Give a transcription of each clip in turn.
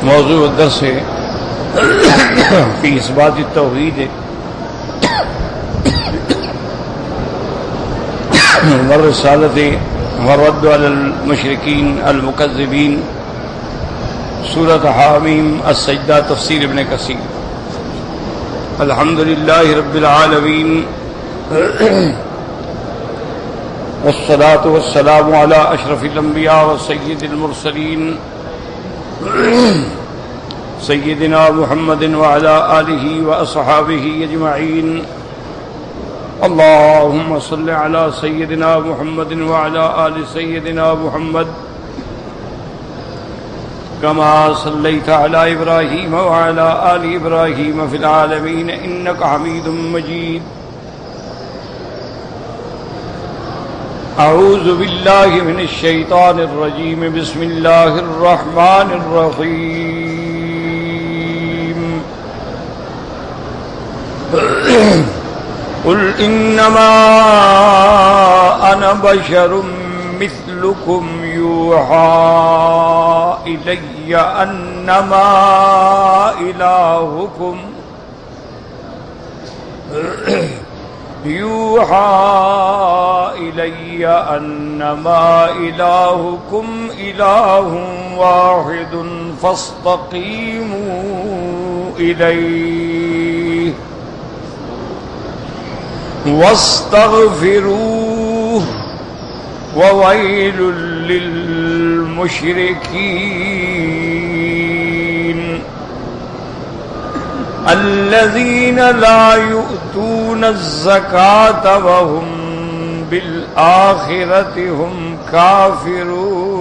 موضوع الدرس في إثبات التوحيد والرسالة والرد على المشركين المكذبين، سورة حامیم السجدہ، تفسیر ابن کثیر۔ الحمد لله رب العالمين والصلاة والسلام على أشرف الأنبياء وسيد المرسلين سيدنا محمد وعلى آله وأصحابه أجمعين۔ اللهم صل على سيدنا محمد وعلى آل سيدنا محمد كما صليت على إبراهيم وعلى آل إبراهيم في العالمين إنك حميد مجيد۔ أعوذ بالله من الشيطان الرجيم، بسم الله الرحمن الرحيم۔ قل إنما أنا بشر مثلكم يوحى إلي أنما إلهكم إله واحد فاستقيموا إليه واستغفروه وويل للمشركين الذين لا يؤتون الزكاة وهم بالآخرة هم كافرون۔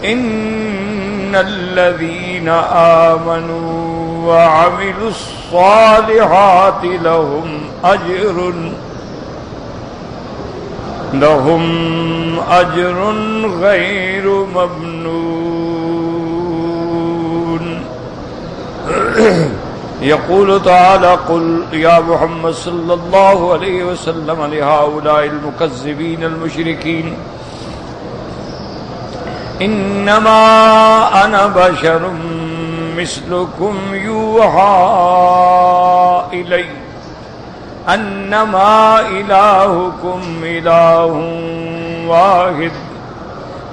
إن الذين آمنوا وعملوا الصالحات لهم أجر غير ممنون۔ يقول تعالى: قل يا محمد صلى الله عليه وسلم لهؤلاء المكذبين المشركين إنما أنا بشر مثلكم يوحى إلي أنما إلهكم إله واحد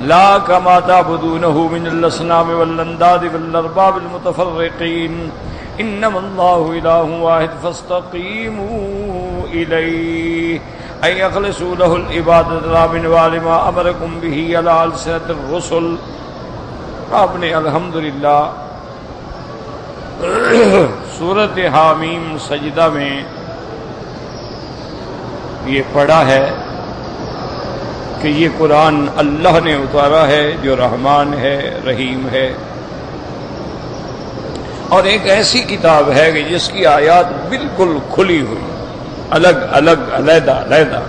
لا كما تعبدونه من الأصنام والأنداد والأرباب المتفرقين إنما الله إله واحد فاستقيموا إليه أي أخلصوا له العبادة لا من ما أمركم به على ألسنة الرسل۔ آپ نے الحمدللہ سورۃ حامیم سجدہ میں یہ پڑھا ہے کہ یہ قرآن اللہ نے اتارا ہے جو رحمان ہے، رحیم ہے، اور ایک ایسی کتاب ہے کہ جس کی آیات بالکل کھلی ہوئی، الگ الگ، علیحدہ علیحدہ،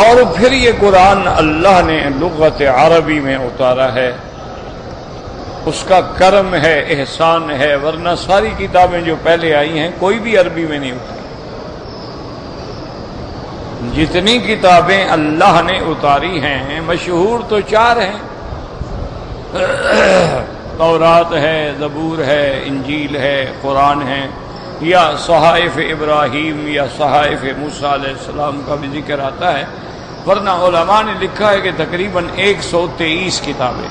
اور پھر یہ قرآن اللہ نے لغت عربی میں اتارا ہے۔ اس کا کرم ہے، احسان ہے، ورنہ ساری کتابیں جو پہلے آئی ہیں کوئی بھی عربی میں نہیں اتاری۔ جتنی کتابیں اللہ نے اتاری ہیں مشہور تو چار ہیں، تورات ہے، زبور ہے، انجیل ہے، قرآن ہے، یا صحائف ابراہیم یا صحائف موسیٰ علیہ السلام کا بھی ذکر آتا ہے، ورنہ علماء نے لکھا ہے کہ تقریباً 123 کتابیں،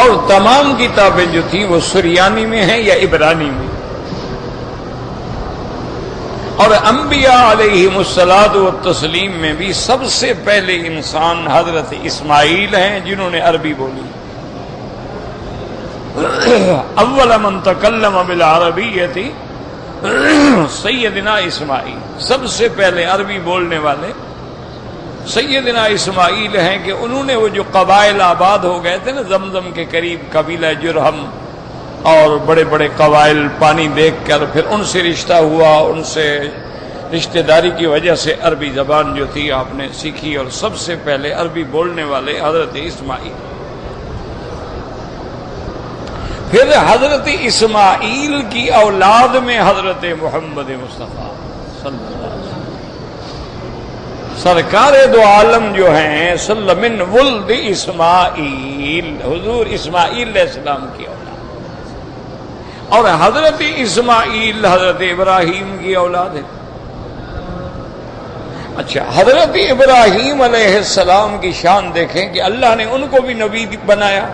اور تمام کتابیں جو تھیں وہ سریانی میں ہیں یا عبرانی میں۔ اور انبیاء علیہم الصلاۃ والتسلیم میں بھی سب سے پہلے انسان حضرت اسماعیل ہیں جنہوں نے عربی بولی۔ اول من تکلم بالعربیۃ سیدنا اسماعیل، سب سے پہلے عربی بولنے والے سیدنا اسماعیل ہیں کہ انہوں نے وہ جو قبائل آباد ہو گئے تھے نا زمزم کے قریب، قبیلہ جرہم اور بڑے بڑے قبائل، پانی دیکھ کر پھر ان سے رشتہ ہوا، ان سے رشتہ داری کی وجہ سے عربی زبان جو تھی آپ نے سیکھی، اور سب سے پہلے عربی بولنے والے حضرت اسماعیل۔ پھر حضرت اسماعیل کی اولاد میں حضرت محمد مصطفیٰ صلی اللہ علیہ وسلم، سرکار دو عالم جو ہیں سلم من ولد اسماعیل، حضور اسماعیل علیہ السلام کی اولاد، اور حضرت اسماعیل حضرت ابراہیم کی اولاد ہے۔ اچھا، حضرت ابراہیم علیہ السلام کی شان دیکھیں کہ اللہ نے ان کو بھی نبی بنایا،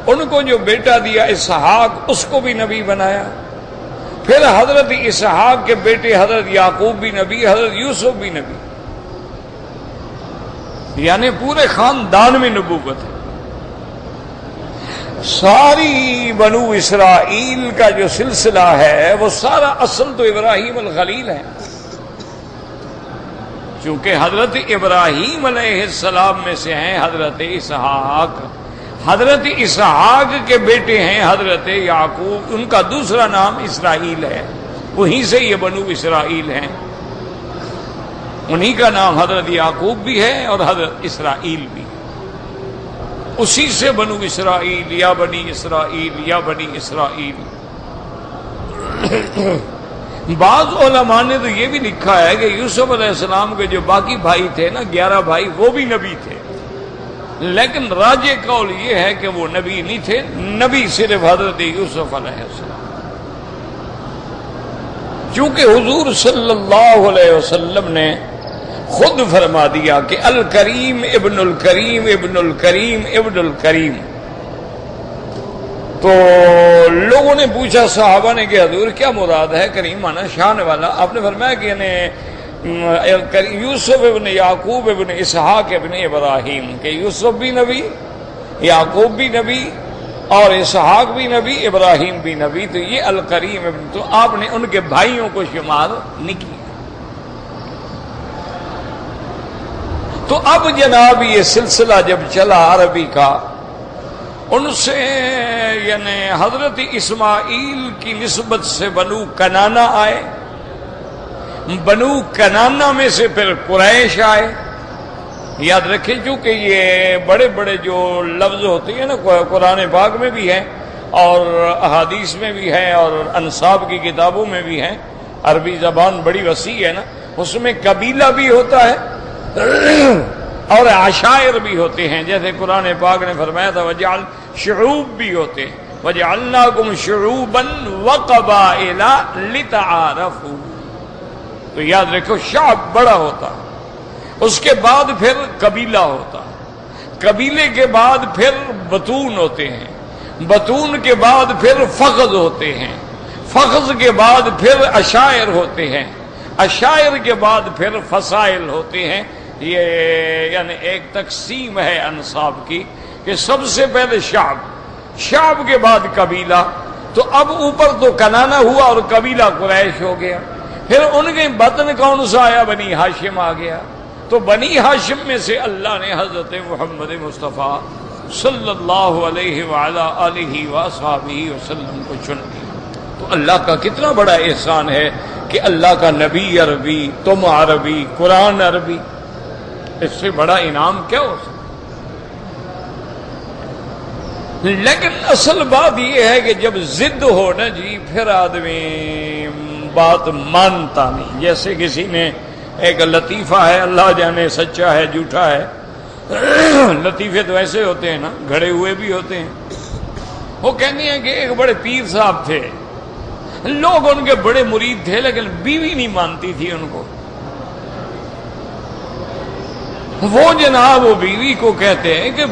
ان کو جو بیٹا دیا اسحاق اس کو بھی نبی بنایا، پھر حضرت اسحاق کے بیٹے حضرت یعقوب بھی نبی، حضرت یوسف بھی نبی، یعنی پورے خاندان میں نبوت ہے۔ ساری بنو اسرائیل کا جو سلسلہ ہے وہ سارا اصل تو ابراہیم الخلیل ہے، چونکہ حضرت ابراہیم علیہ السلام میں سے ہیں حضرت اسحاق، حضرت اسحاق کے بیٹے ہیں حضرت یعقوب، ان کا دوسرا نام اسرائیل ہے، وہیں سے یہ بنو اسرائیل ہیں، انہی کا نام حضرت یعقوب بھی ہے اور حضرت اسرائیل بھی، اسی سے بنو اسرائیل یا بنی اسرائیل یا بنی اسرائیل۔ بعض علماء نے تو یہ بھی لکھا ہے کہ یوسف علیہ السلام کے جو باقی بھائی تھے نا 11 بھائی، وہ بھی نبی تھے، لیکن راجح قول یہ ہے کہ وہ نبی نہیں تھے، نبی صرف حضرت یوسف علیہ السلام، چونکہ حضور صلی اللہ علیہ وسلم نے خود فرما دیا کہ الکریم ابن الکریم ابن الکریم ابن الکریم۔ تو لوگوں نے پوچھا صحابہ نے کہ حضور کیا مراد ہے کریم مانا شان والا؟ آپ نے فرمایا کہ یوسف ابن یعقوب ابن اسحاق ابن ابراہیم، کہ یوسف بھی نبی، یعقوب بھی نبی اور اسحاق بھی نبی، ابراہیم بھی نبی، تو یہ الکریم ابن، تو آپ نے ان کے بھائیوں کو شمار نہیں کیا۔ تو اب جناب یہ سلسلہ جب چلا عربی کا، ان سے یعنی حضرت اسماعیل کی نسبت سے بنو کنانا آئے، بنو کنانا میں سے پھر قریش آئے۔ یاد رکھیں چونکہ یہ بڑے بڑے جو لفظ ہوتے ہیں نا قرآن پاک میں بھی ہیں اور احادیث میں بھی ہیں اور انساب کی کتابوں میں بھی ہیں، عربی زبان بڑی وسیع ہے نا، اس میں قبیلہ بھی ہوتا ہے اور عشائر بھی ہوتے ہیں، جیسے قرآن پاک نے فرمایا تھا وجعل شعوب بھی ہوتے ہیں، وجعلناکم شعوبا وقبائل لتعارفوا، تو یاد رکھو شعب بڑا ہوتا، اس کے بعد پھر قبیلہ ہوتا، قبیلے کے بعد پھر بطون ہوتے ہیں، بطون کے بعد پھر فخذ ہوتے ہیں، فخذ کے بعد پھر عشائر ہوتے ہیں، عشائر کے بعد پھر فصائل ہوتے ہیں۔ یہ یعنی ایک تقسیم ہے انصاب کی کہ سب سے پہلے شعب، شعب کے بعد قبیلہ، تو اب اوپر تو کنانا ہوا اور قبیلہ قریش ہو گیا، پھر ان کے بطن کون سا آیا؟ بنی ہاشم آ گیا، تو بنی ہاشم میں سے اللہ نے حضرت محمد مصطفیٰ صلی اللہ علیہ وعلا آلہ وصحبہ وسلم کو چن لیا۔ تو اللہ کا کتنا بڑا احسان ہے کہ اللہ کا نبی عربی، تم عربی، قرآن عربی، اس سے بڑا انعام کیا ہو سکتا؟ لیکن اصل بات یہ ہے کہ جب ضد ہو نا جی، پھر آدمی بات مانتا نہیں۔ جیسے کسی نے ایک لطیفہ ہے، اللہ جانے سچا ہے جھوٹا ہے، لطیفے تو ایسے ہوتے ہیں نا، گھڑے ہوئے بھی ہوتے ہیں۔ وہ کہتے ہیں کہ ایک بڑے پیر صاحب تھے، لوگ ان کے بڑے مرید تھے، لیکن بیوی نہیں مانتی تھی ان کو۔ وہ جناب وہ بیوی کو کہتے ہیں کہ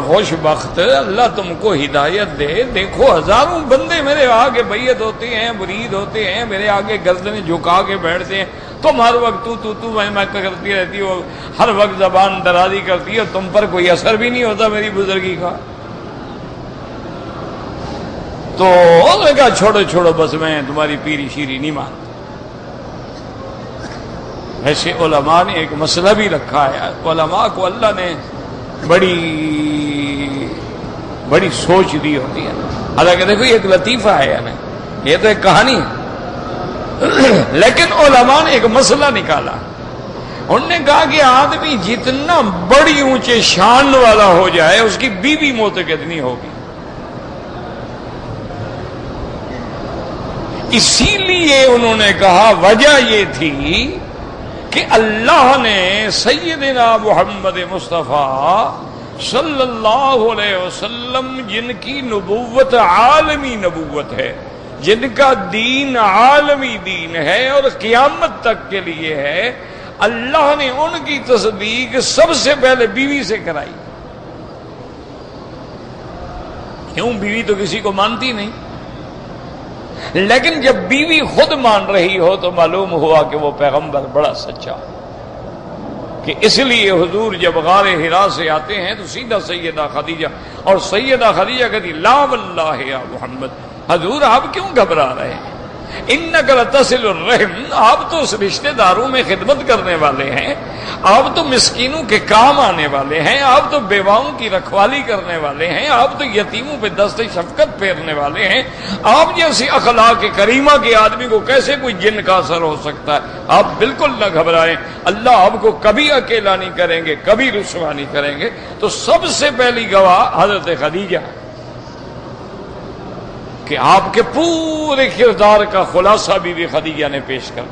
خوش بخت، اللہ تم کو ہدایت دے، دیکھو ہزاروں بندے میرے آگے بیعت ہوتے ہیں، مرید ہوتے ہیں، میرے آگے گردنیں جھکا کے بیٹھتے ہیں، تم ہر وقت تو میں کرتی رہتی ہو، ہر وقت زبان درازی کرتی ہے، تم پر کوئی اثر بھی نہیں ہوتا میری بزرگی کا۔ تو انہوں نے کہا چھوڑو چھوڑو، بس میں تمہاری پیری شیری نہیں مانتا۔ ایسے علماء نے ایک مسئلہ بھی رکھا ہے، علماء کو اللہ نے بڑی سوچ دی ہوتی ہے، حالانکہ دیکھو یہ ایک لطیفہ ہے، یعنی یہ تو ایک کہانی ہے، لیکن علماء نے ایک مسئلہ نکالا۔ انہوں نے کہا کہ آدمی جتنا بڑی اونچے شان والا ہو جائے اس کی بیوی معتقد نہیں ہوگی، اسی لیے انہوں نے کہا وجہ یہ تھی کہ اللہ نے سیدنا محمد مصطفیٰ صلی اللہ علیہ وسلم جن کی نبوت عالمی نبوت ہے، جن کا دین عالمی دین ہے اور قیامت تک کے لیے ہے، اللہ نے ان کی تصدیق سب سے پہلے بیوی سے کرائی. کیوں؟ بیوی تو کسی کو مانتی نہیں، لیکن جب بیوی خود مان رہی ہو تو معلوم ہوا کہ وہ پیغمبر بڑا سچا. کہ اس لیے حضور جب غار حرا سے آتے ہیں تو سیدھا سیدہ خدیجہ، اور سیدہ خدیجہ کہتی لا واللہ یا محمد، حضور آپ کیوں گھبرا رہے ہیں؟ انک لتصل الرحم، آپ تو اس رشتہ داروں میں خدمت کرنے والے ہیں، آپ تو مسکینوں کے کام آنے والے ہیں، آپ تو بیواؤں کی رکھوالی کرنے والے ہیں، آپ تو یتیموں پہ دست شفقت پھیرنے والے ہیں. آپ جیسی اخلاق کریمہ کے آدمی کو کیسے کوئی جن کا اثر ہو سکتا ہے؟ آپ بالکل نہ گھبرائیں، اللہ آپ کو کبھی اکیلا نہیں کریں گے، کبھی رسوا نہیں کریں گے. تو سب سے پہلی گواہ حضرت خدیجہ کہ آپ کے پورے کردار کا خلاصہ بی بی خدیجہ نے پیش کر.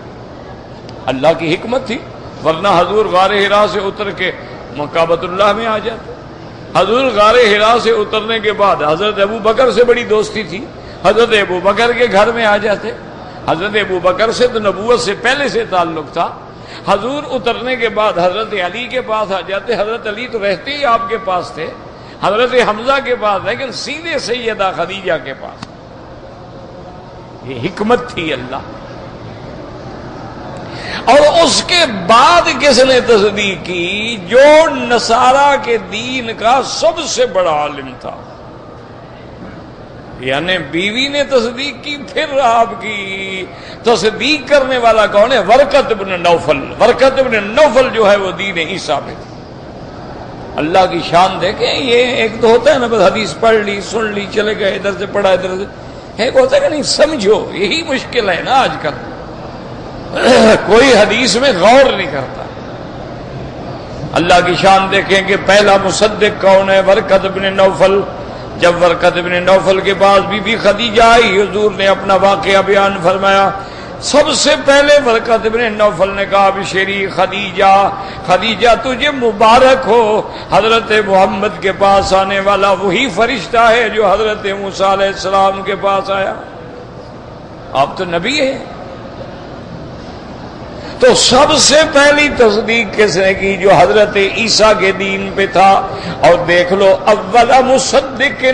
اللہ کی حکمت تھی، ورنہ حضور غار حرا سے اتر کے مکابۃ اللہ میں آ جاتے. حضور غار حرا سے اترنے کے بعد حضرت ابو بکر سے بڑی دوستی تھی، حضرت ابو بکر کے گھر میں آ جاتے. حضرت ابو بکر سے تو نبوت سے پہلے سے تعلق تھا. حضور اترنے کے بعد حضرت علی کے پاس آ جاتے. حضرت علی تو رہتے ہی آپ کے پاس تھے، حضرت حمزہ کے پاس، لیکن سیدھے سیدہ خدیجہ کے پاس. یہ حکمت تھی اللہ. اور اس کے بعد کس نے تصدیق کی؟ جو نصارہ کے دین کا سب سے بڑا عالم تھا، یعنی بیوی نے تصدیق کی. پھر آپ کی تصدیق کرنے والا کون ہے؟ ورقۃ بن نوفل. ورقۃ بن نوفل جو ہے وہ دین عیسیٰ میں تھا. اللہ کی شان دیکھیں. یہ ایک تو ہوتا ہے نا بس حدیث پڑھ لی، سن لی، چلے گئے، ادھر سے پڑھا ادھر سے. ایک ہوتا ہے کہ نہیں سمجھو. یہی مشکل ہے نا آج کل، کوئی حدیث میں غور نہیں کرتا. اللہ کی شان دیکھیں کہ پہلا مصدق کون ہے؟ ورقۃ بن نوفل. جب ورقۃ بن نوفل کے پاس بی بی خدیجہ آئی، حضور نے اپنا واقعہ بیان فرمایا. سب سے پہلے ورقۃ بن نوفل نے کہا بشری خدیجہ، خدیجہ تجھے مبارک ہو، حضرت محمد کے پاس آنے والا وہی فرشتہ ہے جو حضرت موسیٰ علیہ السلام کے پاس آیا. آپ تو نبی ہیں. تو سب سے پہلی تصدیق کس نے کی؟ جو حضرت عیسیٰ کے دین پہ تھا. اور دیکھ لو اول مصدق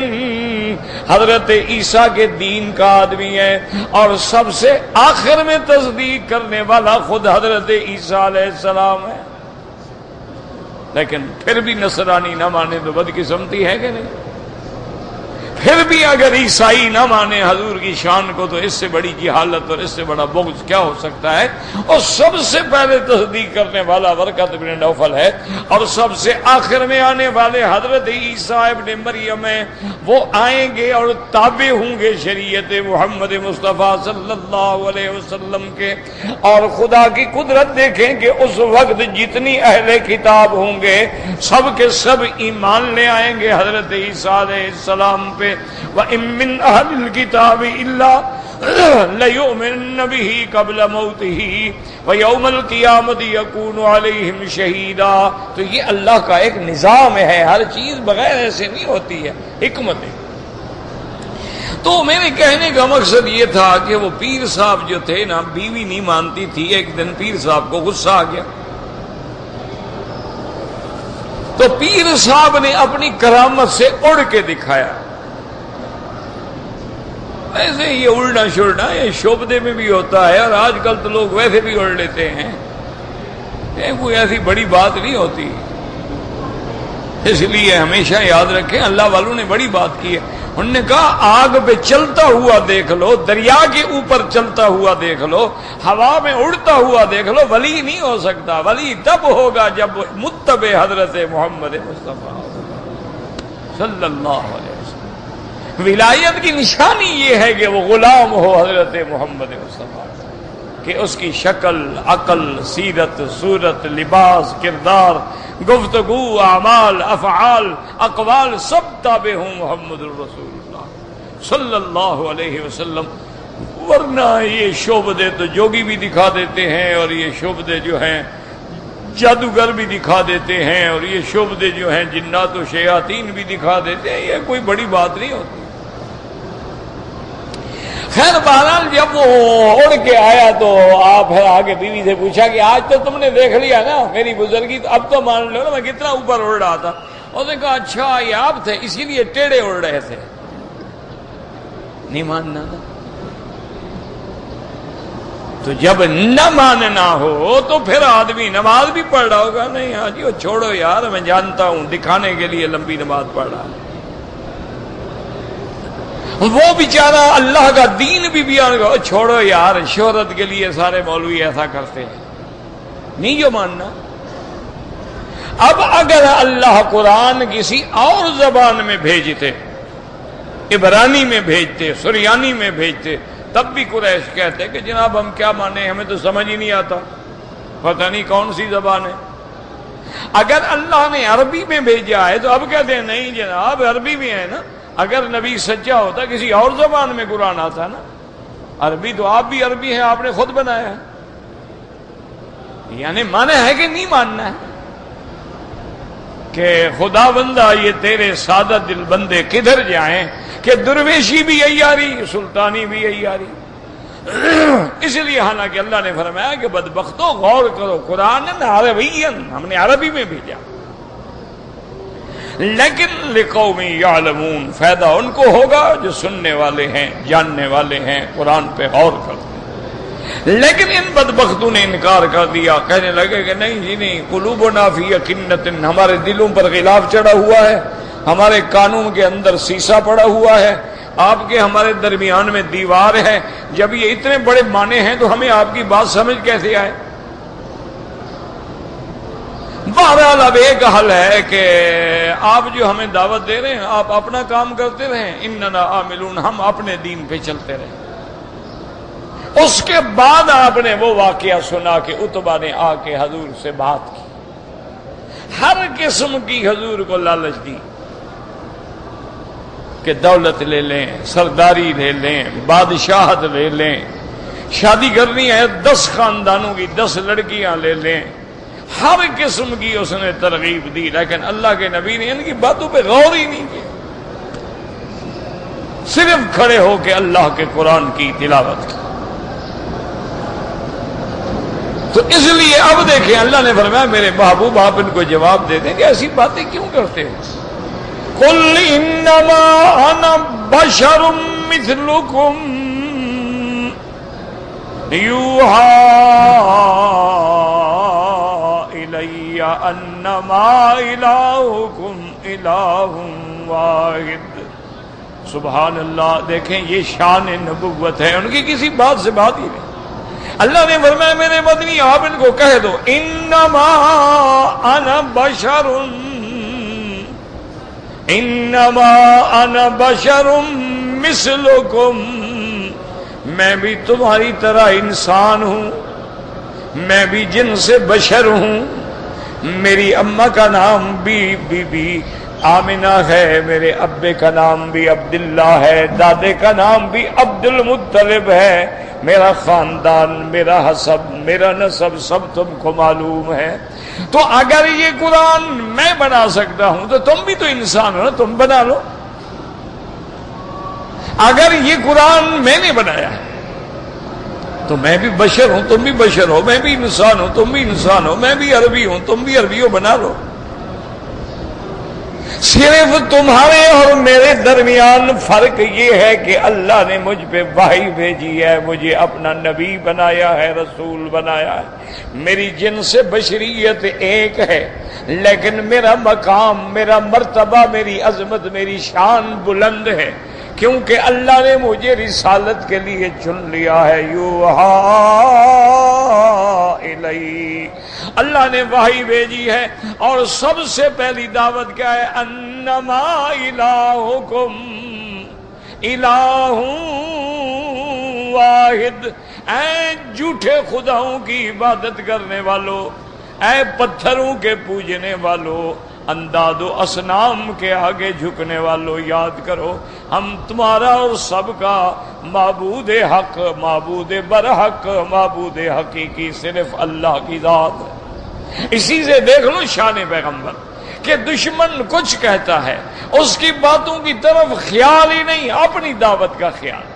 حضرت عیسیٰ کے دین کا آدمی ہے، اور سب سے آخر میں تصدیق کرنے والا خود حضرت عیسیٰ علیہ السلام ہے. لیکن پھر بھی نصرانی نہ مانے تو بدقسمتی ہے کہ نہیں؟ پھر بھی اگر عیسائی نہ مانے حضور کی شان کو تو اس سے بڑی جہالت اور اس سے بڑا بغض کیا ہو سکتا ہے؟ اور سب سے پہلے تصدیق کرنے والا ورقۃ بن نوفل ہے، اور سب سے آخر میں آنے والے حضرت عیسیٰ ابن مریم ہیں. وہ آئیں گے اور تابع ہوں گے شریعت محمد مصطفیٰ صلی اللہ علیہ وسلم کے. اور خدا کی قدرت دیکھیں کہ اس وقت جتنی اہل کتاب ہوں گے سب کے سب ایمان لے آئیں گے حضرت عیسیٰ علیہ السلام پہ. وَإِن مِّنْ أَهْلِ الْكِتَابِ إِلَّا لَيُؤْمِنَنَّ بِهِ قَبْلَ مَوْتِهِ وَيَوْمَ الْقِيَامَةِ يَكُونُ عَلَيْهِمْ شَهِيدًا. تو یہ اللہ کا ایک نظام ہے، ہر چیز بغیر ایسے نہیں ہوتی ہے، حکمت ہے. تو میرے کہنے کا مقصد یہ تھا کہ وہ پیر صاحب جو تھے نا، بیوی نہیں مانتی تھی. ایک دن پیر صاحب کو غصہ آ گیا، تو پیر صاحب نے اپنی کرامت سے اڑ کے دکھایا. ایسے یہ اڑنا شڑنا یہ شعبدے میں بھی ہوتا ہے، اور آج کل تو لوگ ویسے بھی اڑ لیتے ہیں. کوئی ایسی بڑی بات نہیں ہوتی. اس لیے ہمیشہ یاد رکھیں اللہ والوں نے بڑی بات کی ہے. انہوں نے کہا آگ پہ چلتا ہوا دیکھ لو، دریا کے اوپر چلتا ہوا دیکھ لو، ہوا میں اڑتا ہوا دیکھ لو، ولی نہیں ہو سکتا. ولی تب ہوگا جب متبع حضرت محمد مصطفیٰ صلی اللہ علیہ وسلم. ولایت کی نشانی یہ ہے کہ وہ غلام ہو حضرت محمد مصطفیٰ، کہ اس کی شکل، عقل، سیرت، صورت، لباس، کردار، گفتگو، اعمال، افعال، اقوال سب تابع ہوں محمد الرسول اللہ صلی اللہ علیہ وسلم. ورنہ یہ شعبدے تو جوگی بھی دکھا دیتے ہیں، اور یہ شعبدے جو ہیں جادوگر بھی دکھا دیتے ہیں اور یہ شعبدے جو ہیں جنات و شیاطین بھی دکھا دیتے ہیں، یہ کوئی بڑی بات نہیں ہوتی۔ خیر بہرحال جب وہ اڑ کے آیا تو آپ ہے آگے بیوی سے پوچھا کہ آج تو تم نے دیکھ لیا نا میری بزرگی، تو اب تو مان لو نا میں کتنا اوپر اڑ رہا تھا۔ اس نے کہا اچھا یہ آپ تھے، اسی لیے ٹیڑے اڑ رہے تھے۔ نہیں ماننا تھا۔ تو جب نہ ماننا ہو تو پھر آدمی نماز بھی پڑھ رہا ہوگا، نہیں ہاں جی وہ چھوڑو یار میں جانتا ہوں دکھانے کے لیے لمبی نماز پڑھ رہا ہے۔ وہ بیچارہ اللہ کا دین بھی بیان کرو، چھوڑو یار شہرت کے لیے سارے مولوی ایسا کرتے ہیں، نہیں جو ماننا۔ اب اگر اللہ قرآن کسی اور زبان میں بھیجتے، عبرانی میں بھیجتے، سریانی میں بھیجتے، تب بھی قریش کہتے کہ جناب ہم کیا مانیں، ہمیں تو سمجھ ہی نہیں آتا، پتہ نہیں کون سی زبان ہے۔ اگر اللہ نے عربی میں بھیجا ہے تو اب کہتے ہیں نہیں جناب عربی بھی ہے نا، اگر نبی سچا ہوتا کسی اور زبان میں قرآن آتا نا، عربی تو آپ بھی عربی ہیں، آپ نے خود بنایا ہے، یعنی مانا ہے کہ نہیں ماننا ہے کہ خدا بندہ یہ تیرے سادہ دل بندے کدھر جائیں کہ درویشی بھی عیاری سلطانی بھی عیاری۔ اس لیے حالانکہ اللہ نے فرمایا کہ بدبختو غور کرو قرآن عربین، ہم نے عربی میں بھیجا، لیکن لقوم یعلمون، فائدہ ان کو ہوگا جو سننے والے ہیں، جاننے والے ہیں، قرآن پہ غور کرتے ہیں۔ لیکن ان بدبختوں نے انکار کر دیا، کہنے لگے کہ نہیں جی نہیں، قلوبنا فی اکنۃ، ہمارے دلوں پر غلاف چڑھا ہوا ہے، ہمارے کانوں کے اندر سیسا پڑا ہوا ہے، آپ کے ہمارے درمیان میں دیوار ہے، جب یہ اتنے بڑے معنی ہیں تو ہمیں آپ کی بات سمجھ کیسے آئے؟ بہرحال اب ایک حل ہے کہ آپ جو ہمیں دعوت دے رہے ہیں آپ اپنا کام کرتے رہیں، اننا عاملون، ہم اپنے دین پہ چلتے رہیں۔ اس کے بعد آپ نے وہ واقعہ سنا کہ عتبہ نے آ کے حضور سے بات کی، ہر قسم کی حضور کو لالچ دی کہ دولت لے لیں، سرداری لے لیں، بادشاہت لے لیں، شادی کرنی ہے 10 خاندانوں کی 10 لڑکیاں لے لیں، ہر قسم کی اس نے ترغیب دی، لیکن اللہ کے نبی نے ان کی باتوں پہ غور ہی نہیں کیا، صرف کھڑے ہو کے اللہ کے قرآن کی تلاوت کی۔ تو اس لیے اب دیکھیں اللہ نے فرمایا میرے محبوب آپ ان کو جواب دے دیں کہ ایسی باتیں کیوں کرتے ہو؟ قل انما انا بشر مثلکم یوحی الی انما الہکم الہ واحد۔ سبحان اللہ، دیکھیں یہ شان نبوت ہے، ان کی کسی بات سے بات ہی نہیں۔ اللہ نے فرمایا میرے مدنی آپ ان کو کہہ دو انما انا بشر، انما انا بشر مثلکم، میں بھی تمہاری طرح انسان ہوں، میں بھی جن سے بشر ہوں، میری اماں کا نام بھی بی بی آمنہ ہے، میرے ابے کا نام بھی عبداللہ ہے، دادے کا نام بھی عبد المطلب ہے، میرا خاندان، میرا حسب، میرا نسب سب تم کو معلوم ہے۔ تو اگر یہ قرآن میں بنا سکتا ہوں تو تم بھی تو انسان ہو نا، تم بنا لو۔ اگر یہ قرآن میں نے بنایا ہے تو میں بھی بشر ہوں، تم بھی بشر ہو، میں بھی انسان ہوں، تم بھی انسان ہو، میں بھی عربی ہوں، تم بھی عربی ہو، بنا لو۔ صرف تمہارے اور میرے درمیان فرق یہ ہے کہ اللہ نے مجھ پہ وحی بھیجی ہے، مجھے اپنا نبی بنایا ہے، رسول بنایا ہے، میری جن سے بشریت ایک ہے، لیکن میرا مقام، میرا مرتبہ، میری عظمت، میری شان بلند ہے، کیونکہ اللہ نے مجھے رسالت کے لیے چن لیا ہے۔ یوحی الی، اللہ نے وحی بھیجی ہے، اور سب سے پہلی دعوت کیا ہے؟ انما الہکم الہ واحد، اے جھوٹے خداؤں کی عبادت کرنے والوں، اے پتھروں کے پوجنے والوں، انداد و اصنام کے آگے جھکنے والوں، یاد کرو ہم تمہارا اور سب کا معبود حق، معبود برحق، معبود حقیقی صرف اللہ کی ذات ہے۔ اسی سے دیکھ لو شان پیغمبر کہ دشمن کچھ کہتا ہے اس کی باتوں کی طرف خیال ہی نہیں، اپنی دعوت کا خیال۔